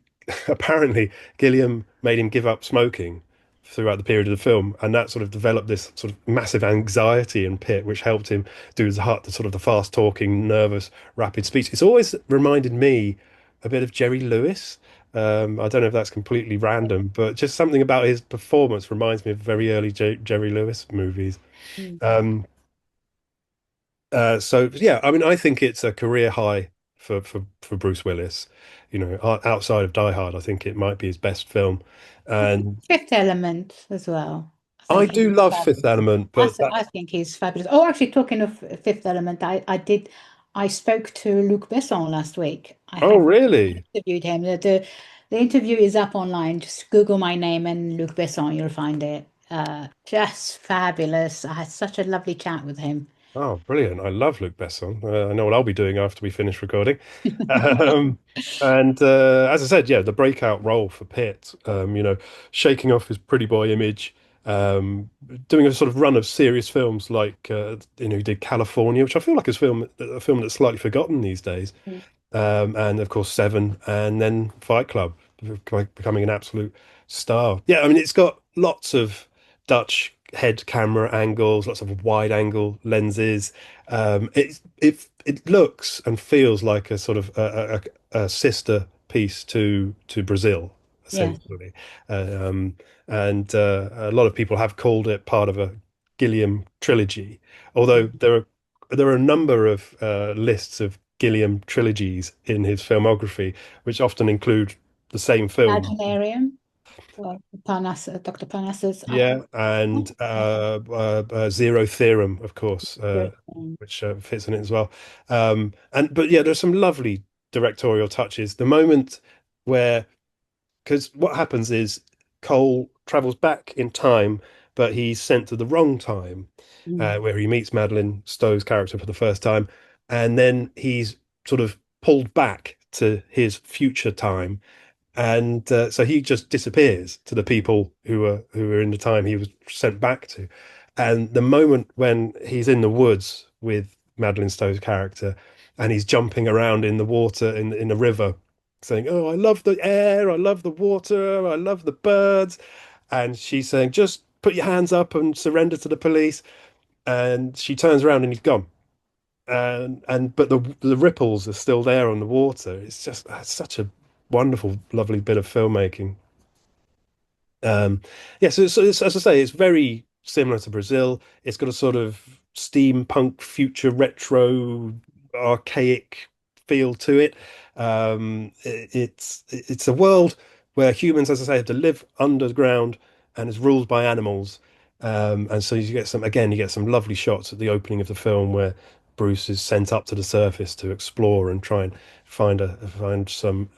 apparently Gilliam made him give up smoking throughout the period of the film, and that sort of developed this sort of massive anxiety in Pitt, which helped him do the fast talking, nervous, rapid speech. It's always reminded me a bit of Jerry Lewis. I don't know if that's completely random, but just something about his performance reminds me of very early Jerry Lewis movies. I mean, I think it's a career high for Bruce Willis. Outside of Die Hard, I think it might be his best film. And Fifth Element as well. I do love Fifth Element, but I think he's fabulous. Oh, actually, talking of Fifth Element, I spoke to Luc Besson last week. Really? Interviewed him. The interview is up online. Just Google my name and Luc Besson, you'll find it. Just fabulous. I had such a lovely chat with him. Oh, brilliant. I love Luc Besson. I know what I'll be doing after we finish recording. Um, and as I said, yeah, the breakout role for Pitt, shaking off his pretty boy image, um, doing a sort of run of serious films like, he did California, which I feel like is a film that's slightly forgotten these days. And of course, Seven, and then Fight Club, becoming an absolute star. Yeah, I mean, it's got lots of Dutch head camera angles, lots of wide angle lenses. It looks and feels like a sort of a sister piece to Brazil, Yeah. essentially. And a lot of people have called it part of a Gilliam trilogy, although there are a number of lists of Gilliam trilogies in his filmography, which often include the same film. Planetarium, or Dr. Parnassus. Yeah, and Zero Theorem, of course, which fits in it as well. But yeah, there's some lovely directorial touches. The moment where, because what happens is Cole travels back in time, but he's sent to the wrong time, where he meets Madeleine Stowe's character for the first time, and then he's sort of pulled back to his future time, and so he just disappears to the people who are in the time he was sent back to. And the moment when he's in the woods with Madeleine Stowe's character, and he's jumping around in the water in the river, saying, "Oh, I love the air, I love the water, I love the birds," and she's saying, "Just put your hands up and surrender to the police." And she turns around and he's gone. And but the ripples are still there on the water. It's such a wonderful, lovely bit of filmmaking. Yeah, so as I say, it's very similar to Brazil. It's got a sort of steampunk, future retro, archaic feel to it. It's a world where humans, as I say, have to live underground and is ruled by animals. And so you get some lovely shots at the opening of the film where Bruce is sent up to the surface to explore and try and find some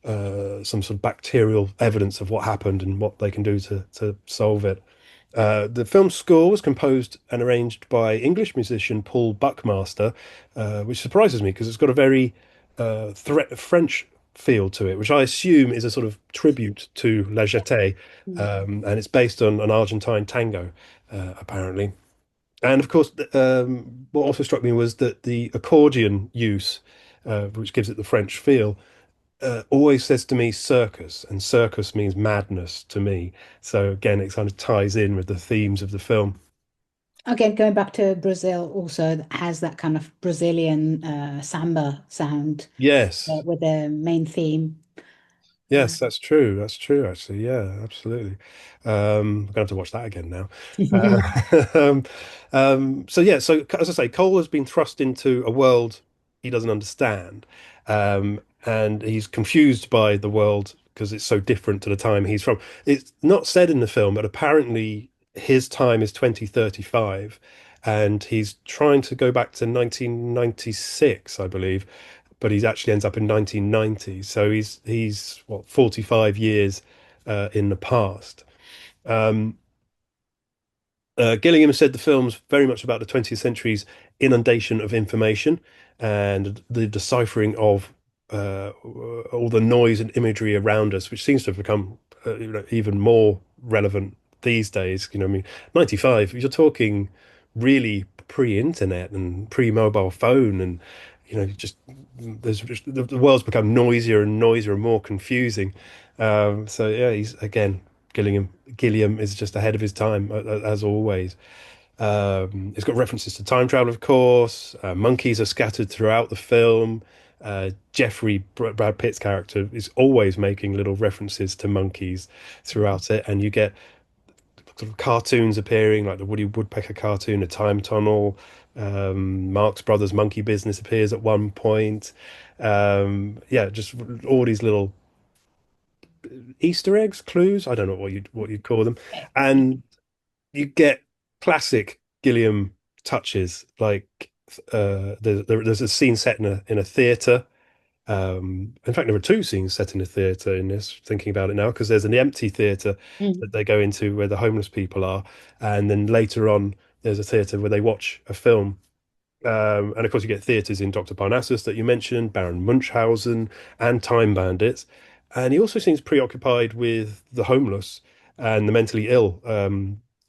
sort of bacterial evidence of what happened and what they can do to solve it. The film's score was composed and arranged by English musician Paul Buckmaster, which surprises me because it's got a very French feel to it, which I assume is a sort of tribute to La Jetée, and it's based on an Argentine tango, apparently. And of course, what also struck me was that the accordion use, which gives it the French feel, always says to me circus, and circus means madness to me. So again, it kind of ties in with the themes of the film. Again, going back to Brazil, also has that kind of Brazilian samba sound. Yes. With the main theme. Yes, that's true. That's true, actually. Yeah, absolutely. I'm gonna have to watch that again now. So yeah, so as I say, Cole has been thrust into a world he doesn't understand, and he's confused by the world because it's so different to the time he's from. It's not said in the film, but apparently his time is 2035, and he's trying to go back to 1996, I believe, but he actually ends up in 1990. So he's what, 45 years in the past. Gilliam said the film's very much about the 20th century's inundation of information and the deciphering of all the noise and imagery around us, which seems to have become even more relevant these days. I mean, 95, you're talking really pre-internet and pre-mobile phone, and just the world's become noisier and noisier and more confusing. So yeah, he's again, Gilliam is just ahead of his time, as always. It's got references to time travel, of course. Monkeys are scattered throughout the film. Brad Pitt's character, is always making little references to monkeys throughout it, and you get sort of cartoons appearing, like the Woody Woodpecker cartoon, a time tunnel. Marx Brothers Monkey Business appears at one point. Yeah, just all these little Easter eggs, clues. I don't know what you'd call them, and you get classic Gilliam touches. Like there's a scene set in a theater. In fact, there are two scenes set in a theater in this, thinking about it now, because there's an empty theater that they go into where the homeless people are, and then later on there's a theatre where they watch a film. And of course, you get theatres in Dr. Parnassus that you mentioned, Baron Munchausen, and Time Bandits. And he also seems preoccupied with the homeless and the mentally ill.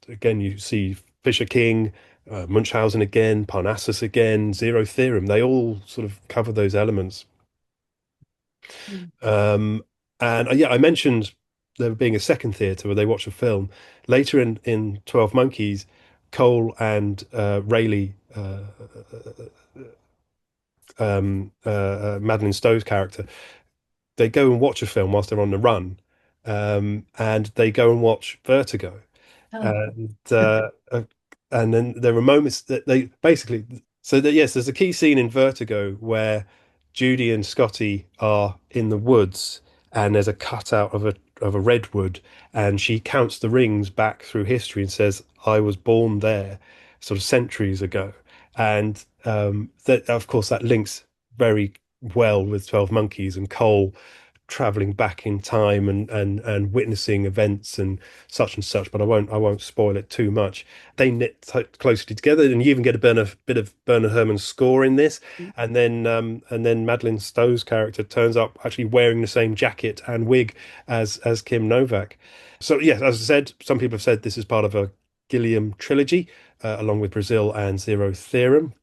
Again, you see Fisher King, Munchausen again, Parnassus again, Zero Theorem. They all sort of cover those elements. And yeah, I mentioned there being a second theatre where they watch a film. Later in 12 Monkeys, Cole and Rayleigh, Madeleine Stowe's character, they go and watch a film whilst they're on the run, and they go and watch Vertigo. And then there are moments that they basically, so that yes, there's a key scene in Vertigo where Judy and Scotty are in the woods, and there's a cutout of a redwood, and she counts the rings back through history and says, "I was born there, sort of centuries ago." And that, of course, that links very well with 12 Monkeys and Cole traveling back in time and witnessing events and such, but I won't spoil it too much. They knit closely together, and you even get a bit of Bernard Herrmann's score in this. And then Madeleine Stowe's character turns up actually wearing the same jacket and wig as Kim Novak. So yes, as I said, some people have said this is part of a Gilliam trilogy, along with Brazil and Zero Theorem.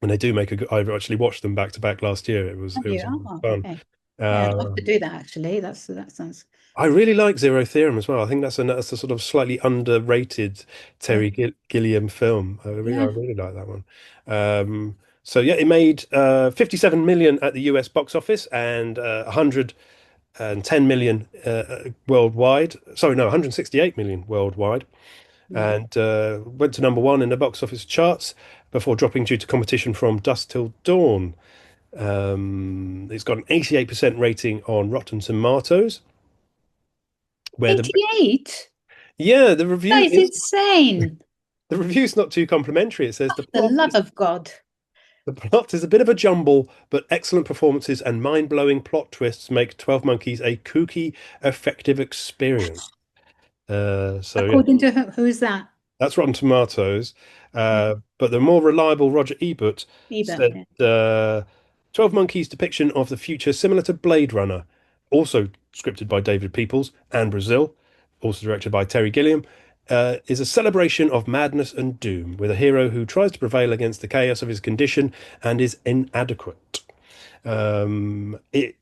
And they do make a good. I actually watched them back to back last year. It was fun. Okay. Yeah, I'd love to do that actually. That sounds. I really like Zero Theorem as well. I think that's a sort of slightly underrated Terry Gilliam film. I really like that one. So yeah, it made 57 million at the US box office and 110 million worldwide. Sorry, no, 168 million worldwide, and went to number one in the box office charts before dropping due to competition from Dusk Till Dawn. It's got an 88% rating on Rotten Tomatoes. 88? Yeah, the review That is insane. The review's not too complimentary. It says the love of God. The plot is a bit of a jumble, but excellent performances and mind-blowing plot twists make 12 Monkeys a kooky, effective experience. According to who is that? That's Rotten Tomatoes. But the more reliable Roger Ebert said 12 Monkeys' depiction of the future similar to Blade Runner, also scripted by David Peoples and Brazil, also directed by Terry Gilliam, is a celebration of madness and doom, with a hero who tries to prevail against the chaos of his condition and is inadequate. It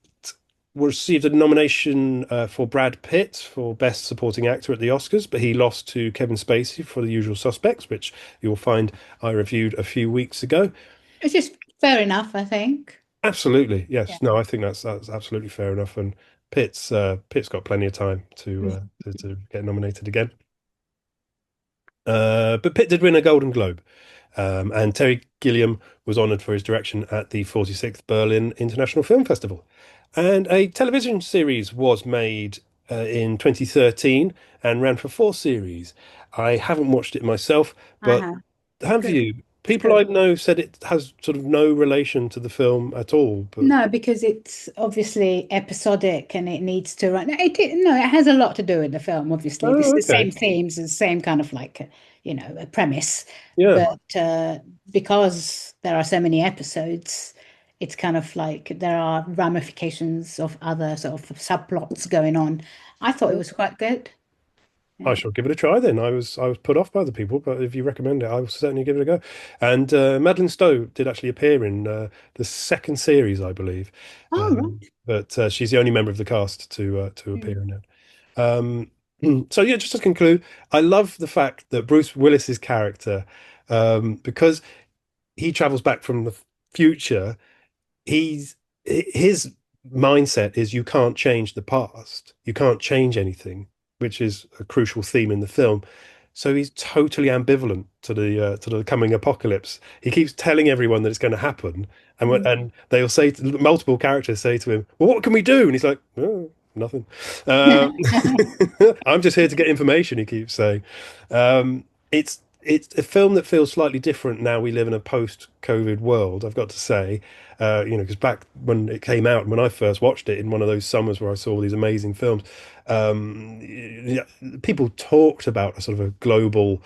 received a nomination for Brad Pitt for Best Supporting Actor at the Oscars, but he lost to Kevin Spacey for The Usual Suspects, which you'll find I reviewed a few weeks ago. It's just fair enough, I think. Absolutely, yes. Yeah. No, I think that's absolutely fair enough, and Pitt's got plenty of time to get nominated again. But Pitt did win a Golden Globe, and Terry Gilliam was honoured for his direction at the 46th Berlin International Film Festival. And a television series was made in 2013 and ran for 4 series. I haven't watched it myself, but have you? People I know said it has sort of no relation to the film at all. But... No, because it's obviously episodic and it needs to run. It has a lot to do with the film, obviously. It's the same themes and the same kind of like, a premise. Yeah. But because there are so many episodes, it's kind of like there are ramifications of other sort of subplots going on. I thought it was quite good. I shall give it a try then. I was put off by the people, but if you recommend it, I will certainly give it a go. And Madeleine Stowe did actually appear in the second series, I believe. Oh, right. But she's the only member of the cast to appear in it. So yeah, just to conclude, I love the fact that Bruce Willis's character, because he travels back from the future, his mindset is you can't change the past, you can't change anything, which is a crucial theme in the film. So he's totally ambivalent to the coming apocalypse. He keeps telling everyone that it's going to happen, and they'll say, multiple characters say to him, "Well, what can we do?" And he's like, "Oh, nothing. I'm just here to get information." He keeps saying, it's a film that feels slightly different now we live in a post-COVID world, I've got to say. Because back when it came out, when I first watched it in one of those summers where I saw all these amazing films, people talked about a sort of a global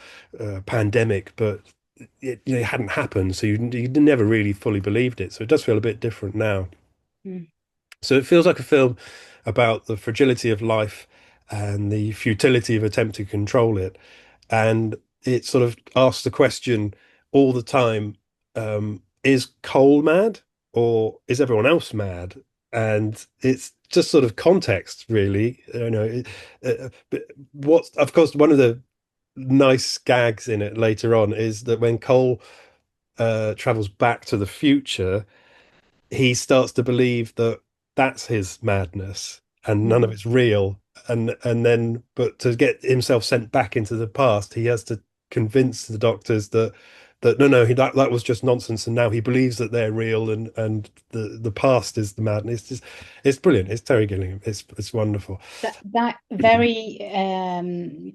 pandemic, but it hadn't happened, so you never really fully believed it. So it does feel a bit different now. So it feels like a film about the fragility of life and the futility of attempting to control it. And it sort of asks the question all the time, is Cole mad or is everyone else mad? And it's just sort of context, really. But what's, of course, one of the nice gags in it later on is that when Cole travels back to the future, he starts to believe that that's his madness and none of it's real. And then, but to get himself sent back into the past, he has to convince the doctors that no, that was just nonsense, and now he believes that they're real, and the past is the madness. It's brilliant. It's Terry Gilliam. It's wonderful. That very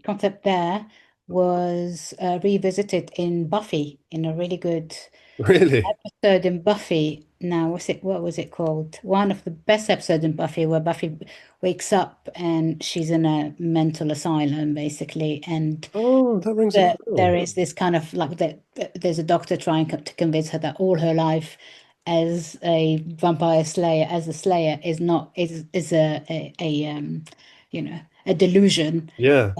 concept there was revisited in Buffy in a really good episode in Buffy. Now, what was it called? One of the best episodes in Buffy, where Buffy wakes up and she's in a mental asylum, basically, and that rings a bell. There is this kind of like there's a doctor trying to convince her that all her life as a vampire slayer, as a slayer, is a delusion. Yeah.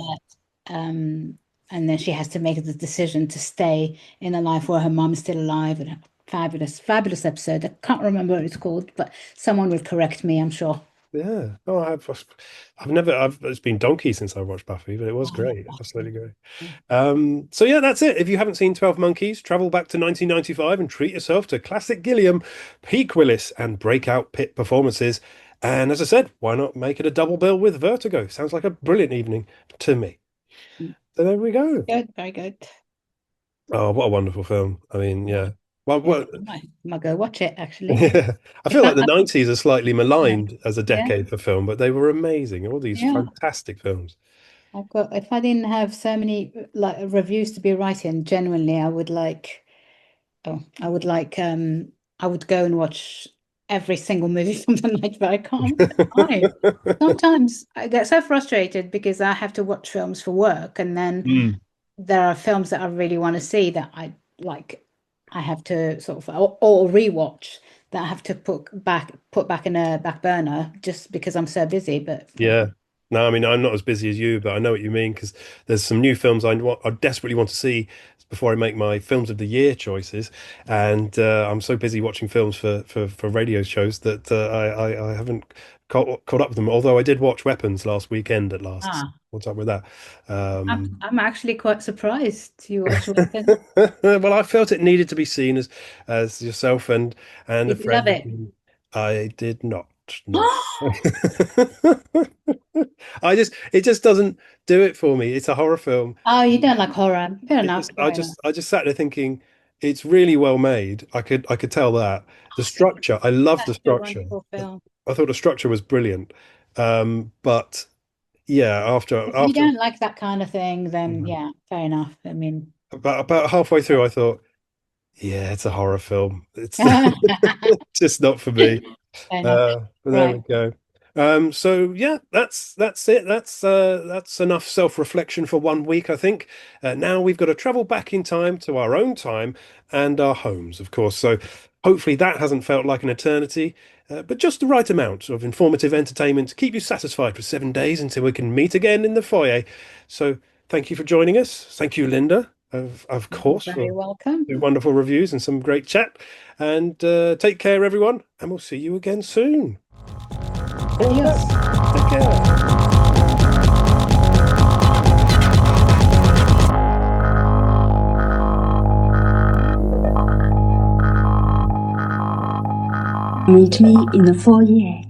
And then she has to make the decision to stay in a life where her mom is still alive. And fabulous episode. I can't remember what it's called, but someone will correct me, I'm sure. Yeah. Oh, it's been donkey since I watched Buffy, but it was great. Absolutely great. So yeah, that's it. If you haven't seen 12 Monkeys, travel back to 1995 and treat yourself to classic Gilliam, peak Willis, and breakout Pitt performances. And as I said, why not make it a double bill with Vertigo? Sounds like a brilliant evening to me. So there we go. Good, very good. Oh, what a wonderful film. I mean, yeah. Well, I might go watch it, actually. Yeah. I feel like the 90s are slightly maligned as a decade for film, but they were amazing. All these fantastic films. If I didn't have so many reviews to be writing, genuinely, I would go and watch every single movie from the night, but I can't. Sometimes I get so frustrated because I have to watch films for work, and then there are films that I really want to see that I have to sort of or rewatch that I have to put back in a back burner just because I'm so busy. But yeah. No, I mean, I'm not as busy as you, but I know what you mean, because there's some new films I desperately want to see before I make my films of the year choices, and I'm so busy watching films for radio shows that I haven't caught up with them. Although I did watch Weapons last weekend at last. What's up with that? I'm actually quite surprised you watched Weapons. Well, I felt it needed to be seen as yourself and a friend. Love it? I did not. No. It just doesn't do it for me. It's a horror film. Oh, you don't like horror? Fair enough. I just sat there thinking it's really well made. I could tell that. The structure, I love the structure. I thought the structure was brilliant. But yeah, after if you don't like that kind of thing, then yeah, fair enough. I mean, about halfway through, I thought, yeah, it's a horror film. It's just not for me. But there we go. So yeah, that's it. That's enough self-reflection for 1 week, I think. Now we've got to travel back in time to our own time and our homes, of course. So hopefully that hasn't felt like an eternity, but just the right amount of informative entertainment to keep you satisfied for 7 days until we can meet again in the foyer. So thank you for joining us. Thank you, Linda, of course. You're very welcome. Wonderful reviews and some great chat. And take care, everyone, and we'll see you again soon. Adios. Take care. Meet me in the foyer.